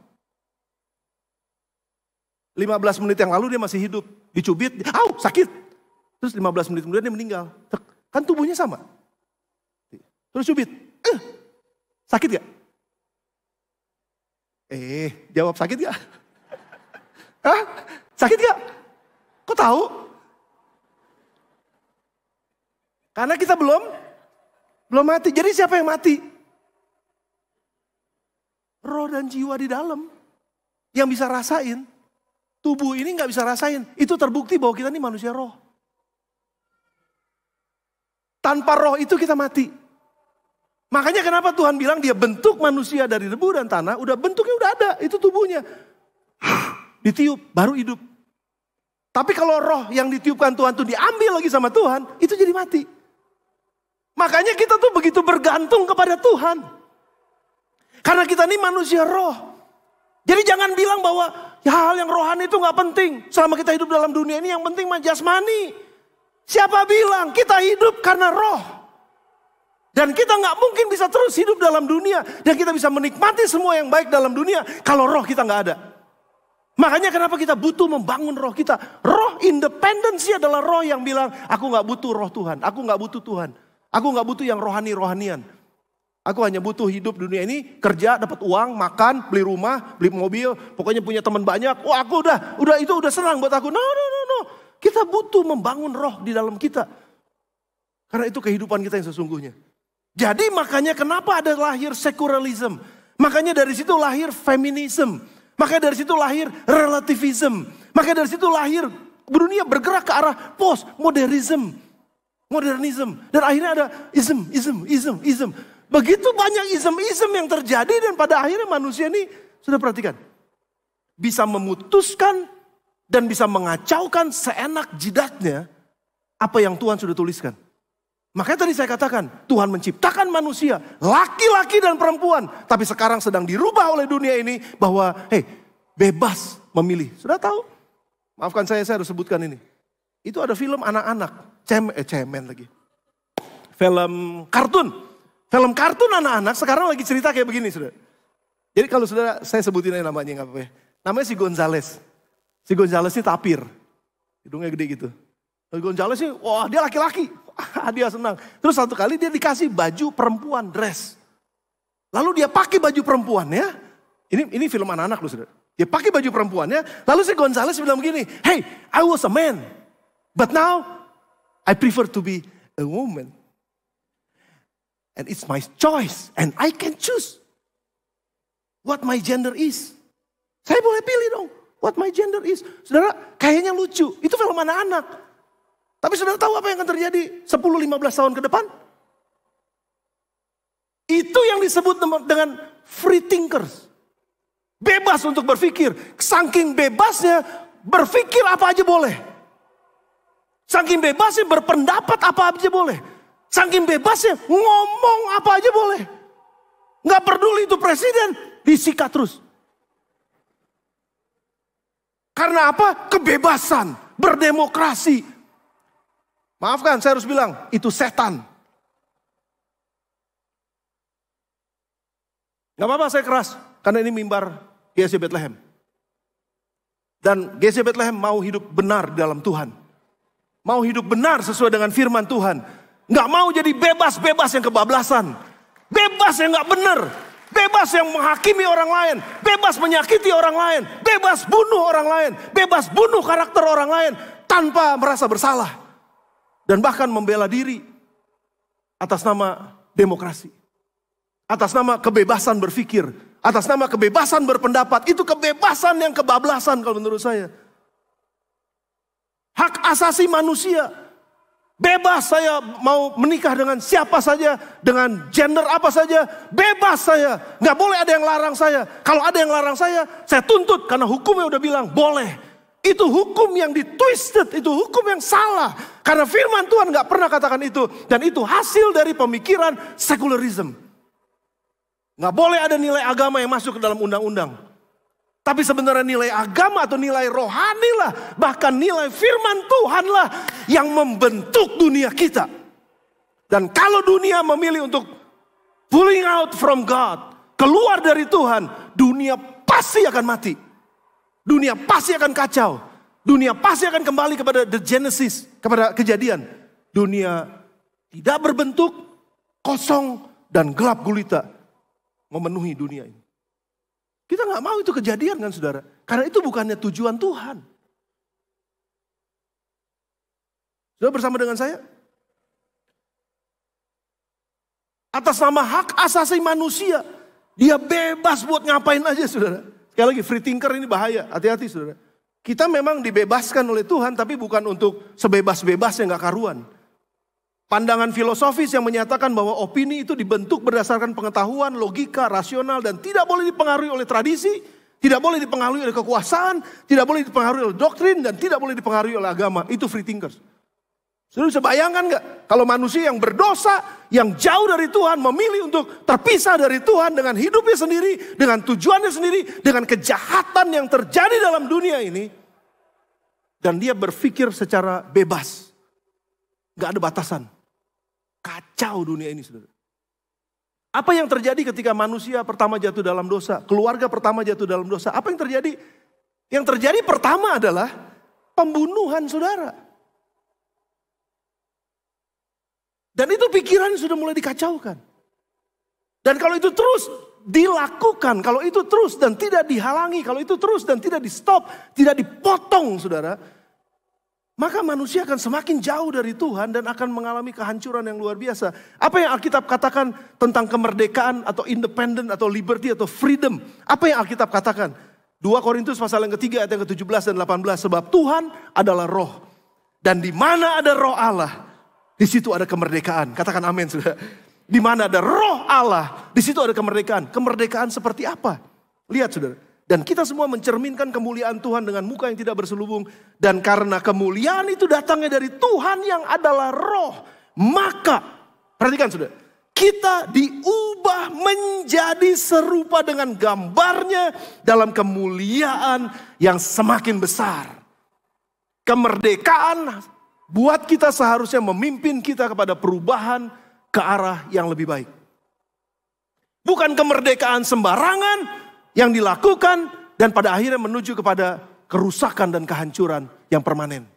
15 menit yang lalu dia masih hidup. Dicubit, sakit. Terus 15 menit kemudian dia meninggal. Kan tubuhnya sama. Terus cubit. Sakit gak? Jawab sakit gak? Sakit gak? Kok tahu? Karena kita belum mati. Jadi siapa yang mati? Roh dan jiwa di dalam. Yang bisa rasain. Tubuh ini gak bisa rasain. Itu terbukti bahwa kita ini manusia roh. Tanpa roh itu kita mati. Makanya kenapa Tuhan bilang dia bentuk manusia dari debu dan tanah. Udah bentuknya udah ada, itu tubuhnya. Ditiup, baru hidup. Tapi kalau roh yang ditiupkan Tuhan itu diambil lagi sama Tuhan, itu jadi mati. Makanya kita tuh begitu bergantung kepada Tuhan. Karena kita ini manusia roh. Jadi jangan bilang bahwa hal yang rohani itu gak penting. Selama kita hidup dalam dunia ini yang penting mah jasmani. Siapa bilang kita hidup karena roh. Dan kita gak mungkin bisa terus hidup dalam dunia. Dan kita bisa menikmati semua yang baik dalam dunia. Kalau roh kita gak ada. Makanya kenapa kita butuh membangun roh kita. Roh independensi adalah roh yang bilang, aku gak butuh roh Tuhan. Aku gak butuh Tuhan. Aku gak butuh yang rohani-rohanian. Aku hanya butuh hidup dunia ini, kerja, dapat uang, makan, beli rumah, beli mobil. Pokoknya punya teman banyak. Aku itu udah senang buat aku. No. Kita butuh membangun roh di dalam kita. Karena itu kehidupan kita yang sesungguhnya. Jadi makanya kenapa ada lahir sekularisme. Makanya dari situ lahir feminisme. Makanya dari situ lahir relativisme. Makanya dari situ lahir dunia bergerak ke arah postmodernisme. Dan akhirnya ada ism. Begitu banyak ism yang terjadi dan pada akhirnya manusia ini, sudah perhatikan. Bisa memutuskan dan bisa mengacaukan seenak jidatnya apa yang Tuhan sudah tuliskan. Makanya tadi saya katakan, Tuhan menciptakan manusia, laki-laki dan perempuan. Tapi sekarang sedang dirubah oleh dunia ini bahwa, bebas memilih. Sudah tahu? Maafkan saya harus sebutkan ini. Itu ada film anak-anak, cemen lagi. Film kartun. Film kartun anak-anak sekarang lagi cerita kayak begini, saudara. Jadi kalau saudara, saya sebutin aja namanya, nggak apa-apa. Namanya si Gonzales. Si Gonzales ini tapir. Hidungnya gede gitu. Gonzales ini, wah dia laki-laki. Dia senang. Terus satu kali dia dikasih baju perempuan, dress. Lalu dia pakai baju perempuannya. Ini film anak-anak loh saudara. Dia pakai baju perempuannya. Lalu si Gonzales bilang begini, hey, I was a man. But now, I prefer to be a woman. And it's my choice. And I can choose what my gender is. Saya boleh pilih dong what my gender is. Saudara, kayaknya lucu. Itu film anak-anak. Tapi saudara tahu apa yang akan terjadi 10-15 tahun ke depan? Itu yang disebut dengan free thinkers. Bebas untuk berpikir. Saking bebasnya berpikir apa aja boleh. Saking bebasnya berpendapat apa aja boleh. Saking bebasnya ngomong apa aja boleh. Nggak peduli itu presiden, disikat terus. Karena apa? Kebebasan, berdemokrasi. Maafkan, saya harus bilang, itu setan. Gak apa-apa saya keras, karena ini mimbar GSC Bethlehem. Dan GSC Bethlehem mau hidup benar dalam Tuhan. Mau hidup benar sesuai dengan firman Tuhan. Gak mau jadi bebas-bebas yang kebablasan. Bebas yang gak benar. Bebas yang menghakimi orang lain. Bebas menyakiti orang lain. Bebas bunuh orang lain. Bebas bunuh karakter orang lain. Tanpa merasa bersalah. Dan bahkan membela diri. Atas nama demokrasi. Atas nama kebebasan berpikir. Atas nama kebebasan berpendapat. Itu kebebasan yang kebablasan kalau menurut saya. Hak asasi manusia. Bebas saya mau menikah dengan siapa saja. Dengan gender apa saja. Bebas saya. Gak boleh ada yang larang saya. Kalau ada yang larang saya tuntut. Karena hukumnya udah bilang boleh. Itu hukum yang ditwisted. Itu hukum yang salah. Karena firman Tuhan gak pernah katakan itu. Dan itu hasil dari pemikiran secularism. Gak boleh ada nilai agama yang masuk ke dalam undang-undang. Tapi sebenarnya nilai agama atau nilai rohani lah. Bahkan nilai firman Tuhan lah yang membentuk dunia kita. Dan kalau dunia memilih untuk pulling out from God. Keluar dari Tuhan. Dunia pasti akan mati. Dunia pasti akan kacau. Dunia pasti akan kembali kepada the Genesis. Kepada kejadian. Dunia tidak berbentuk. Kosong dan gelap gulita. Memenuhi dunia ini. Kita gak mau itu kejadian kan saudara. Karena itu bukannya tujuan Tuhan. Saudara bersama dengan saya? Atas nama hak asasi manusia. Dia bebas buat ngapain aja saudara. Sekali lagi free thinker ini bahaya. Hati-hati saudara. Kita memang dibebaskan oleh Tuhan. Tapi bukan untuk sebebas-bebasnya gak karuan. Pandangan filosofis yang menyatakan bahwa opini itu dibentuk berdasarkan pengetahuan, logika, rasional, dan tidak boleh dipengaruhi oleh tradisi, tidak boleh dipengaruhi oleh kekuasaan, tidak boleh dipengaruhi oleh doktrin, dan tidak boleh dipengaruhi oleh agama. Itu free thinkers. Sudah bisa bayangkan gak? Kalau manusia yang berdosa, yang jauh dari Tuhan, memilih untuk terpisah dari Tuhan dengan hidupnya sendiri, dengan tujuannya sendiri, dengan kejahatan yang terjadi dalam dunia ini, dan dia berpikir secara bebas. Gak ada batasan. Kacau dunia ini saudara. Apa yang terjadi ketika manusia pertama jatuh dalam dosa? Keluarga pertama jatuh dalam dosa. Apa yang terjadi? Yang terjadi pertama adalah pembunuhan saudara. Dan itu pikiran sudah mulai dikacaukan. Dan kalau itu terus dilakukan, kalau itu terus dan tidak dihalangi, kalau itu terus dan tidak di stop, tidak dipotong saudara. Maka manusia akan semakin jauh dari Tuhan dan akan mengalami kehancuran yang luar biasa. Apa yang Alkitab katakan tentang kemerdekaan atau independent atau liberty atau freedom? Apa yang Alkitab katakan? 2 Korintus pasal yang ketiga ayat yang ke-17 dan 18. Sebab Tuhan adalah roh. Dan di mana ada roh Allah, di situ ada kemerdekaan. Katakan amin saudara. Di mana ada roh Allah, di situ ada kemerdekaan. Kemerdekaan seperti apa? Lihat saudara. Dan kita semua mencerminkan kemuliaan Tuhan dengan muka yang tidak berselubung. Dan karena kemuliaan itu datangnya dari Tuhan yang adalah roh. Maka, perhatikan saudara, kita diubah menjadi serupa dengan gambarnya dalam kemuliaan yang semakin besar. Kemerdekaan buat kita seharusnya memimpin kita kepada perubahan ke arah yang lebih baik. Bukan kemerdekaan sembarangan yang dilakukan dan pada akhirnya menuju kepada kerusakan dan kehancuran yang permanen.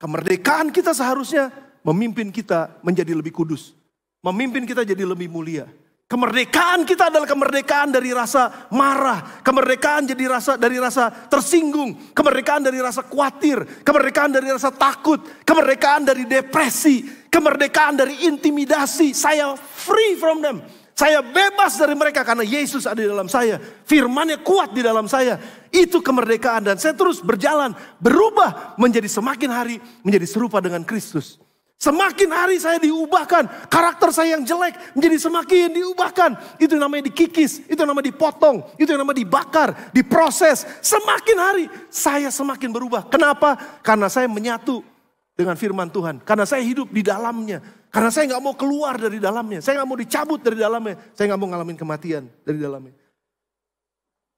Kemerdekaan kita seharusnya memimpin kita menjadi lebih kudus. Memimpin kita jadi lebih mulia. Kemerdekaan kita adalah kemerdekaan dari rasa marah. Kemerdekaan dari rasa tersinggung. Kemerdekaan dari rasa khawatir. Kemerdekaan dari rasa takut. Kemerdekaan dari depresi. Kemerdekaan dari intimidasi. Saya free from them. Saya bebas dari mereka karena Yesus ada di dalam saya. Firman-Nya kuat di dalam saya. Itu kemerdekaan dan saya terus berjalan. Berubah menjadi semakin hari menjadi serupa dengan Kristus. Semakin hari saya diubahkan. Karakter saya yang jelek menjadi semakin diubahkan. Itu namanya dikikis. Itu namanya dipotong. Itu namanya dibakar. Diproses. Semakin hari saya semakin berubah. Kenapa? Karena saya menyatu dengan firman Tuhan. Karena saya hidup di dalamnya. Karena saya gak mau keluar dari dalamnya. Saya gak mau dicabut dari dalamnya. Saya gak mau ngalamin kematian dari dalamnya.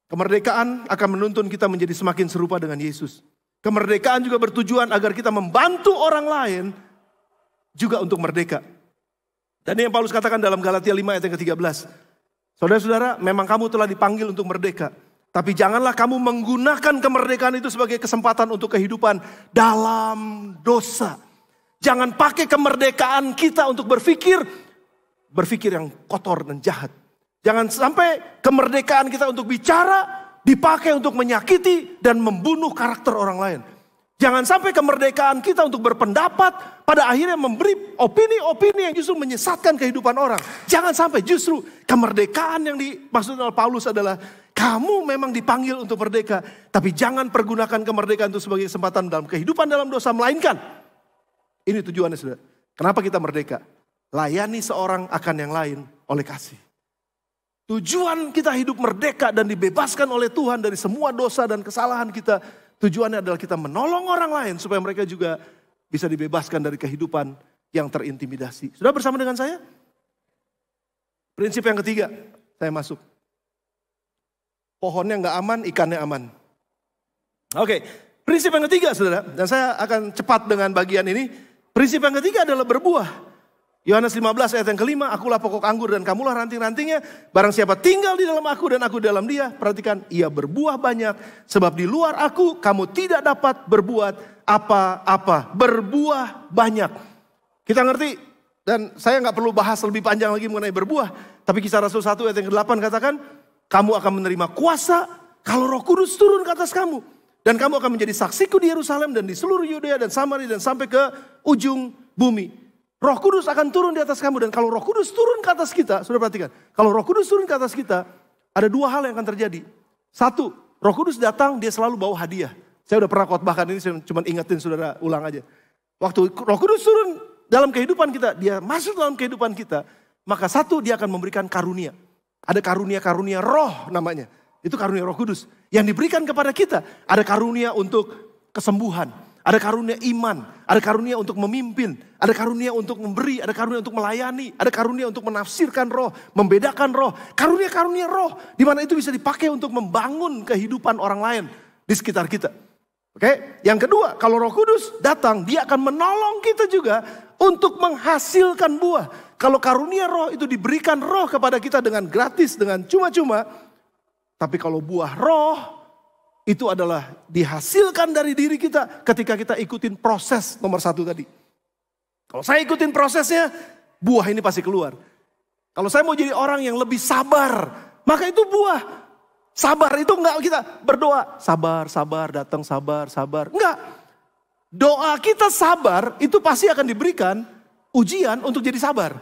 Kemerdekaan akan menuntun kita menjadi semakin serupa dengan Yesus. Kemerdekaan juga bertujuan agar kita membantu orang lain juga untuk merdeka. Dan ini yang Paulus katakan dalam Galatia 5 ayat yang ke-13. Saudara-saudara, memang kamu telah dipanggil untuk merdeka. Tapi janganlah kamu menggunakan kemerdekaan itu sebagai kesempatan untuk kehidupan dalam dosa. Jangan pakai kemerdekaan kita untuk berpikir yang kotor dan jahat. Jangan sampai kemerdekaan kita untuk bicara dipakai untuk menyakiti dan membunuh karakter orang lain. Jangan sampai kemerdekaan kita untuk berpendapat pada akhirnya memberi opini-opini yang justru menyesatkan kehidupan orang. Jangan sampai, justru kemerdekaan yang dimaksud oleh Paulus adalah kamu memang dipanggil untuk merdeka. Tapi jangan pergunakan kemerdekaan itu sebagai kesempatan dalam kehidupan dalam dosa. Melainkan, ini tujuannya saudara. Kenapa kita merdeka? Layani seorang akan yang lain oleh kasih. Tujuan kita hidup merdeka dan dibebaskan oleh Tuhan dari semua dosa dan kesalahan kita. Tujuannya adalah kita menolong orang lain supaya mereka juga bisa dibebaskan dari kehidupan yang terintimidasi. Sudah bersama dengan saya? Prinsip yang ketiga, saya masuk. Pohonnya nggak aman, ikannya aman. Oke, prinsip yang ketiga saudara, dan saya akan cepat dengan bagian ini. Prinsip yang ketiga adalah berbuah. Yohanes 15 ayat yang kelima, akulah pokok anggur dan kamulah ranting-rantingnya. Barang siapa tinggal di dalam aku dan aku di dalam dia, perhatikan, ia berbuah banyak. Sebab di luar aku kamu tidak dapat berbuat apa-apa. Berbuah banyak. Kita ngerti, dan saya gak perlu bahas lebih panjang lagi mengenai berbuah. Tapi Kisah Rasul 1 ayat yang ke-8 katakan, kamu akan menerima kuasa kalau Roh Kudus turun ke atas kamu. Dan kamu akan menjadi saksiku di Yerusalem dan di seluruh Yudea dan Samaria dan sampai ke ujung bumi. Roh Kudus akan turun di atas kamu. Dan kalau Roh Kudus turun ke atas kita, sudah perhatikan. Kalau Roh Kudus turun ke atas kita, ada dua hal yang akan terjadi. Satu, Roh Kudus datang, dia selalu bawa hadiah. Saya udah pernah khotbahkan ini, saya cuma ingetin saudara, ulang aja. Waktu Roh Kudus turun dalam kehidupan kita, dia masuk dalam kehidupan kita, maka satu, dia akan memberikan karunia. Ada karunia-karunia roh namanya. Itu karunia Roh Kudus. Yang diberikan kepada kita, ada karunia untuk kesembuhan. Ada karunia iman, ada karunia untuk memimpin, ada karunia untuk memberi, ada karunia untuk melayani, ada karunia untuk menafsirkan roh, membedakan roh. Karunia-karunia roh, di mana itu bisa dipakai untuk membangun kehidupan orang lain di sekitar kita. Oke? Yang kedua, kalau Roh Kudus datang, dia akan menolong kita juga untuk menghasilkan buah. Kalau karunia roh itu diberikan roh kepada kita dengan gratis, dengan cuma-cuma. Tapi kalau buah roh, itu adalah dihasilkan dari diri kita ketika kita ikutin proses nomor satu tadi. Kalau saya ikutin prosesnya, buah ini pasti keluar. Kalau saya mau jadi orang yang lebih sabar, maka itu buah. Sabar itu enggak kita berdoa, sabar, sabar, datang sabar, sabar. Enggak. Doa kita sabar itu pasti akan diberikan ujian untuk jadi sabar.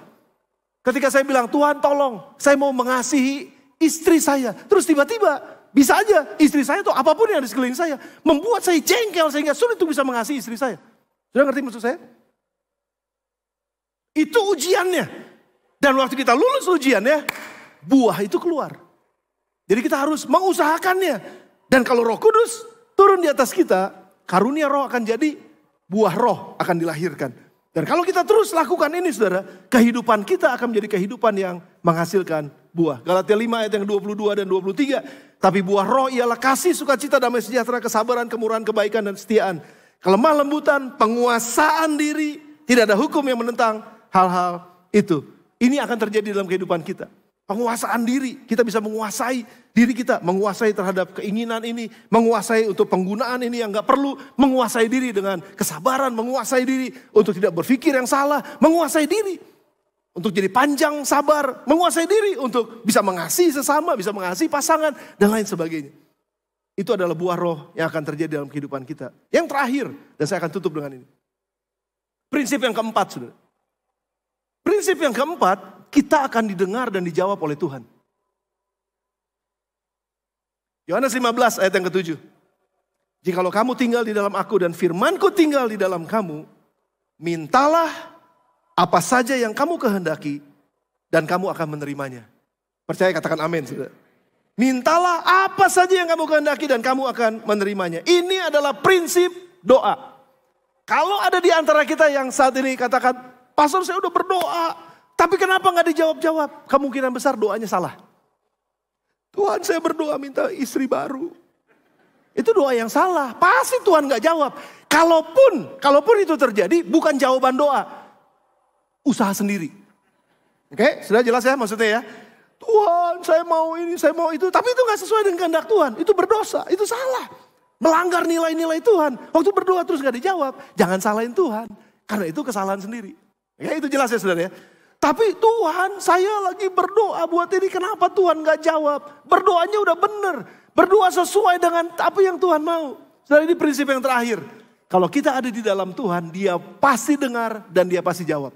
Ketika saya bilang, Tuhan tolong, saya mau mengasihi istri saya. Terus tiba-tiba, bisa aja istri saya atau apapun yang ada di sekeliling saya membuat saya jengkel sehingga sulit untuk bisa mengasihi istri saya. Sudah ngerti maksud saya? Itu ujiannya. Dan waktu kita lulus ujiannya, buah itu keluar. Jadi kita harus mengusahakannya. Dan kalau Roh Kudus turun di atas kita, karunia roh akan jadi buah roh akan dilahirkan. Dan kalau kita terus lakukan ini saudara, kehidupan kita akan menjadi kehidupan yang menghasilkan buah. Galatia 5 ayat yang 22 dan 23. Tapi buah roh ialah kasih, sukacita, damai sejahtera, kesabaran, kemurahan, kebaikan, dan kesetiaan. Kelemah lembutan, penguasaan diri. Tidak ada hukum yang menentang hal-hal itu. Ini akan terjadi dalam kehidupan kita. Penguasaan diri, kita bisa menguasai diri kita. Menguasai terhadap keinginan ini. Menguasai untuk penggunaan ini yang gak perlu. Menguasai diri dengan kesabaran. Menguasai diri untuk tidak berpikir yang salah. Menguasai diri untuk jadi panjang sabar. Menguasai diri untuk bisa mengasihi sesama. Bisa mengasihi pasangan dan lain sebagainya. Itu adalah buah roh yang akan terjadi dalam kehidupan kita. Yang terakhir, dan saya akan tutup dengan ini. Prinsip yang keempat, saudara. Prinsip yang keempat, kita akan didengar dan dijawab oleh Tuhan. Yohanes 15 ayat yang ke-7. Jikalau kamu tinggal di dalam aku dan firmanku tinggal di dalam kamu, mintalah apa saja yang kamu kehendaki dan kamu akan menerimanya. Percaya, katakan amin, saudara. Mintalah apa saja yang kamu kehendaki dan kamu akan menerimanya. Ini adalah prinsip doa. Kalau ada di antara kita yang saat ini katakan, pastor saya udah berdoa, tapi kenapa gak dijawab-jawab? Kemungkinan besar doanya salah. Tuhan, saya berdoa minta istri baru. Itu doa yang salah. Pasti Tuhan gak jawab. Kalaupun itu terjadi, bukan jawaban doa. Usaha sendiri. Oke, sudah jelas ya maksudnya ya. Tuhan, saya mau ini, saya mau itu. Tapi itu gak sesuai dengan kehendak Tuhan. Itu berdosa, itu salah. Melanggar nilai-nilai Tuhan. Waktu berdoa terus gak dijawab. Jangan salahin Tuhan. Karena itu kesalahan sendiri. Ya, itu jelas ya saudara ya. Tapi Tuhan, saya lagi berdoa buat ini. Kenapa Tuhan gak jawab? Berdoanya udah bener. Berdoa sesuai dengan apa yang Tuhan mau. Saudara, ini prinsip yang terakhir. Kalau kita ada di dalam Tuhan, Dia pasti dengar dan Dia pasti jawab.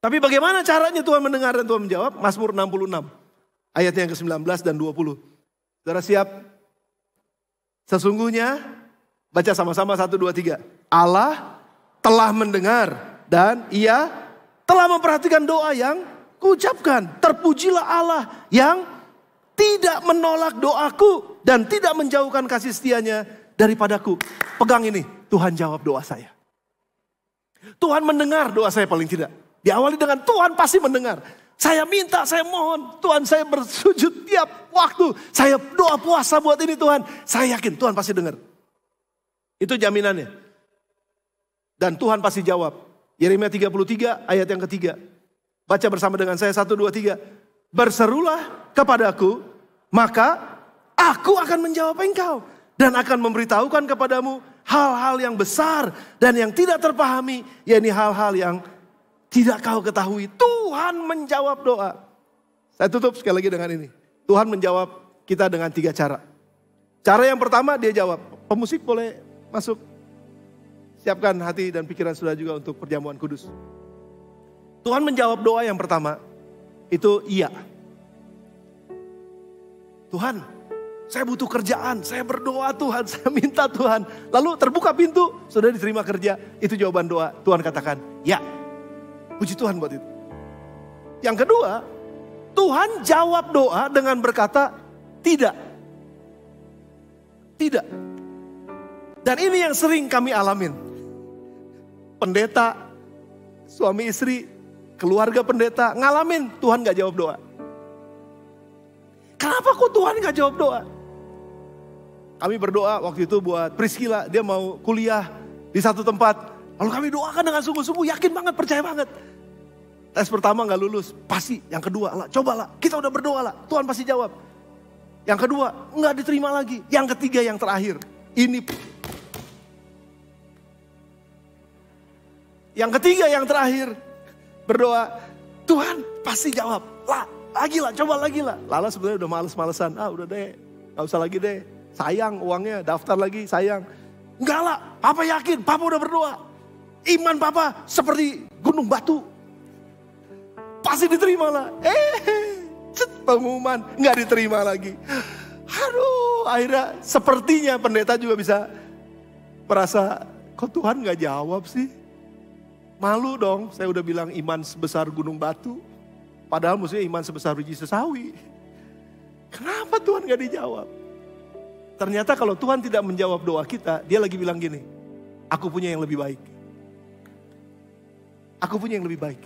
Tapi bagaimana caranya Tuhan mendengar dan Tuhan menjawab? Mazmur 66. Ayatnya yang ke-19 dan 20. Saudara siap? Sesungguhnya, baca sama-sama 1, 2, 3. Allah telah mendengar dan Ia telah memperhatikan doa yang kuucapkan. Terpujilah Allah yang tidak menolak doaku dan tidak menjauhkan kasih setianya daripadaku. Pegang ini, Tuhan jawab doa saya. Tuhan mendengar doa saya paling tidak. Diawali dengan Tuhan pasti mendengar. Saya minta, saya mohon. Tuhan, saya bersujud tiap waktu. Saya doa puasa buat ini Tuhan. Saya yakin Tuhan pasti dengar. Itu jaminannya. Dan Tuhan pasti jawab. Yeremia 33 ayat yang ketiga. Baca bersama dengan saya 1, 2, 3. Berserulah kepadaku, maka aku akan menjawab engkau. Dan akan memberitahukan kepadamu hal-hal yang besar dan yang tidak terpahami. Yakni hal-hal yang tidak kau ketahui. Tuhan menjawab doa. Saya tutup sekali lagi dengan ini. Tuhan menjawab kita dengan 3 cara. Cara yang pertama dia jawab. Pemusik boleh masuk. Siapkan hati dan pikiran saudara juga untuk perjamuan kudus. Tuhan menjawab doa yang pertama. Itu iya. Tuhan, saya butuh kerjaan. Saya berdoa Tuhan. Saya minta Tuhan. Lalu terbuka pintu. Sudah diterima kerja. Itu jawaban doa. Tuhan katakan ya. Puji Tuhan buat itu. Yang kedua, Tuhan jawab doa dengan berkata tidak. Tidak. Dan ini yang sering kami alamin. Pendeta, suami istri, keluarga pendeta ngalamin Tuhan gak jawab doa. Kenapa kok Tuhan gak jawab doa? Kami berdoa waktu itu buat Priscilla, dia mau kuliah di satu tempat. Lalu kami doakan dengan sungguh-sungguh, yakin banget, percaya banget. Tes pertama gak lulus, pasti. Yang kedua, lah, cobalah, kita udah berdoa lah, Tuhan pasti jawab. Yang kedua, gak diterima lagi. Yang ketiga, yang terakhir. Ini. Yang ketiga, yang terakhir. Berdoa, Tuhan pasti jawab. Lah, lagi lah, coba lagi lah. Lala sebenarnya udah males-malesan. Udah deh, gak usah lagi deh. Sayang uangnya, daftar lagi, sayang. Enggak lah, Papa yakin, Papa udah berdoa. Iman Papa seperti gunung batu. Pasti diterima lah. Pengumuman nggak diterima lagi. Aduh, akhirnya sepertinya pendeta juga bisa merasa, kok Tuhan nggak jawab sih? Malu dong, saya udah bilang iman sebesar gunung batu. Padahal mestinya iman sebesar biji sesawi. Kenapa Tuhan gak dijawab? Ternyata kalau Tuhan tidak menjawab doa kita, dia lagi bilang gini, aku punya yang lebih baik. Aku punya yang lebih baik.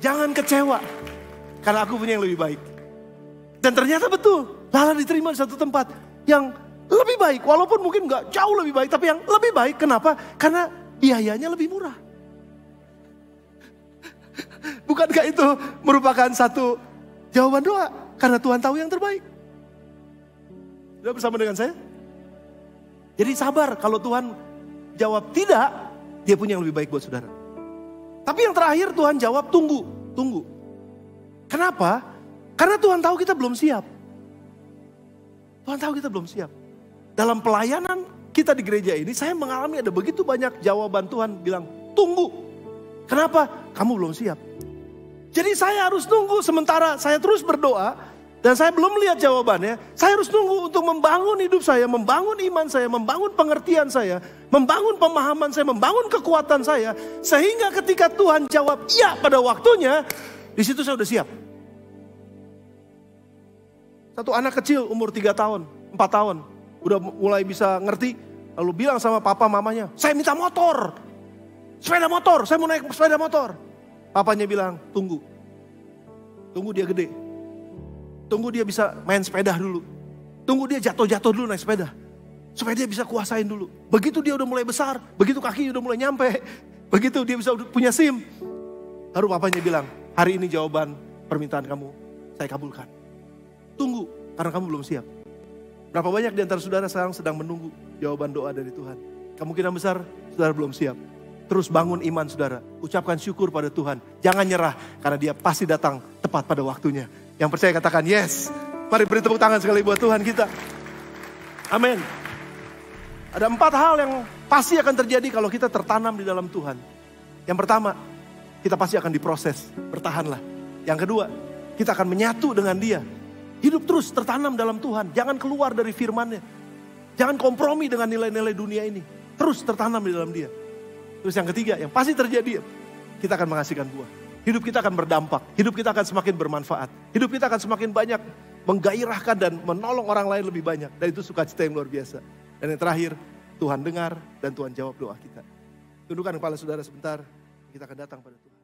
Jangan kecewa, karena aku punya yang lebih baik. Dan ternyata betul, Lala diterima di satu tempat yang lebih baik. Walaupun mungkin gak jauh lebih baik, tapi yang lebih baik. Kenapa? Karena biayanya lebih murah. Bukankah itu merupakan satu jawaban doa? Karena Tuhan tahu yang terbaik. Sudah bersama dengan saya? Jadi sabar, kalau Tuhan jawab tidak, dia punya yang lebih baik buat saudara. Tapi yang terakhir Tuhan jawab tunggu. Kenapa? Karena Tuhan tahu kita belum siap. Tuhan tahu kita belum siap. Dalam pelayanan kita di gereja ini, saya mengalami ada begitu banyak jawaban Tuhan bilang, tunggu. Kenapa? Kamu belum siap. Jadi saya harus tunggu sementara saya terus berdoa. Dan saya belum melihat jawabannya, saya harus tunggu untuk membangun hidup saya, membangun iman saya, membangun pengertian saya, membangun pemahaman saya, membangun kekuatan saya. Sehingga ketika Tuhan jawab iya pada waktunya, di situ saya udah siap. Satu anak kecil umur 3 tahun, 4 tahun, udah mulai bisa ngerti, lalu bilang sama papa mamanya, saya minta motor, sepeda motor, saya mau naik sepeda motor. Papanya bilang, tunggu dia gede. Tunggu dia bisa main sepeda dulu. Tunggu dia jatuh-jatuh dulu naik sepeda. Supaya dia bisa kuasain dulu. Begitu dia udah mulai besar, begitu kaki udah mulai nyampe, begitu dia bisa punya SIM. Baru papanya bilang, hari ini jawaban permintaan kamu saya kabulkan. Tunggu, karena kamu belum siap. Berapa banyak di antara saudara sekarang sedang menunggu jawaban doa dari Tuhan. Kemungkinan besar saudara belum siap. Terus bangun iman saudara. Ucapkan syukur pada Tuhan. Jangan nyerah, karena dia pasti datang tepat pada waktunya. Yang percaya katakan yes. Mari beri tepuk tangan sekali buat Tuhan kita. Amin. Ada 4 hal yang pasti akan terjadi kalau kita tertanam di dalam Tuhan. Yang pertama, kita pasti akan diproses. Bertahanlah. Yang kedua, kita akan menyatu dengan dia. Hidup terus tertanam dalam Tuhan. Jangan keluar dari firman-Nya. Jangan kompromi dengan nilai-nilai dunia ini. Terus tertanam di dalam dia. Terus yang ketiga, yang pasti terjadi, kita akan menghasilkan buah. Hidup kita akan berdampak, hidup kita akan semakin bermanfaat. Hidup kita akan semakin banyak menggairahkan dan menolong orang lain lebih banyak. Dan itu sukacita yang luar biasa. Dan yang terakhir, Tuhan dengar dan Tuhan jawab doa kita. Tundukkan kepala saudara sebentar, kita akan datang pada Tuhan.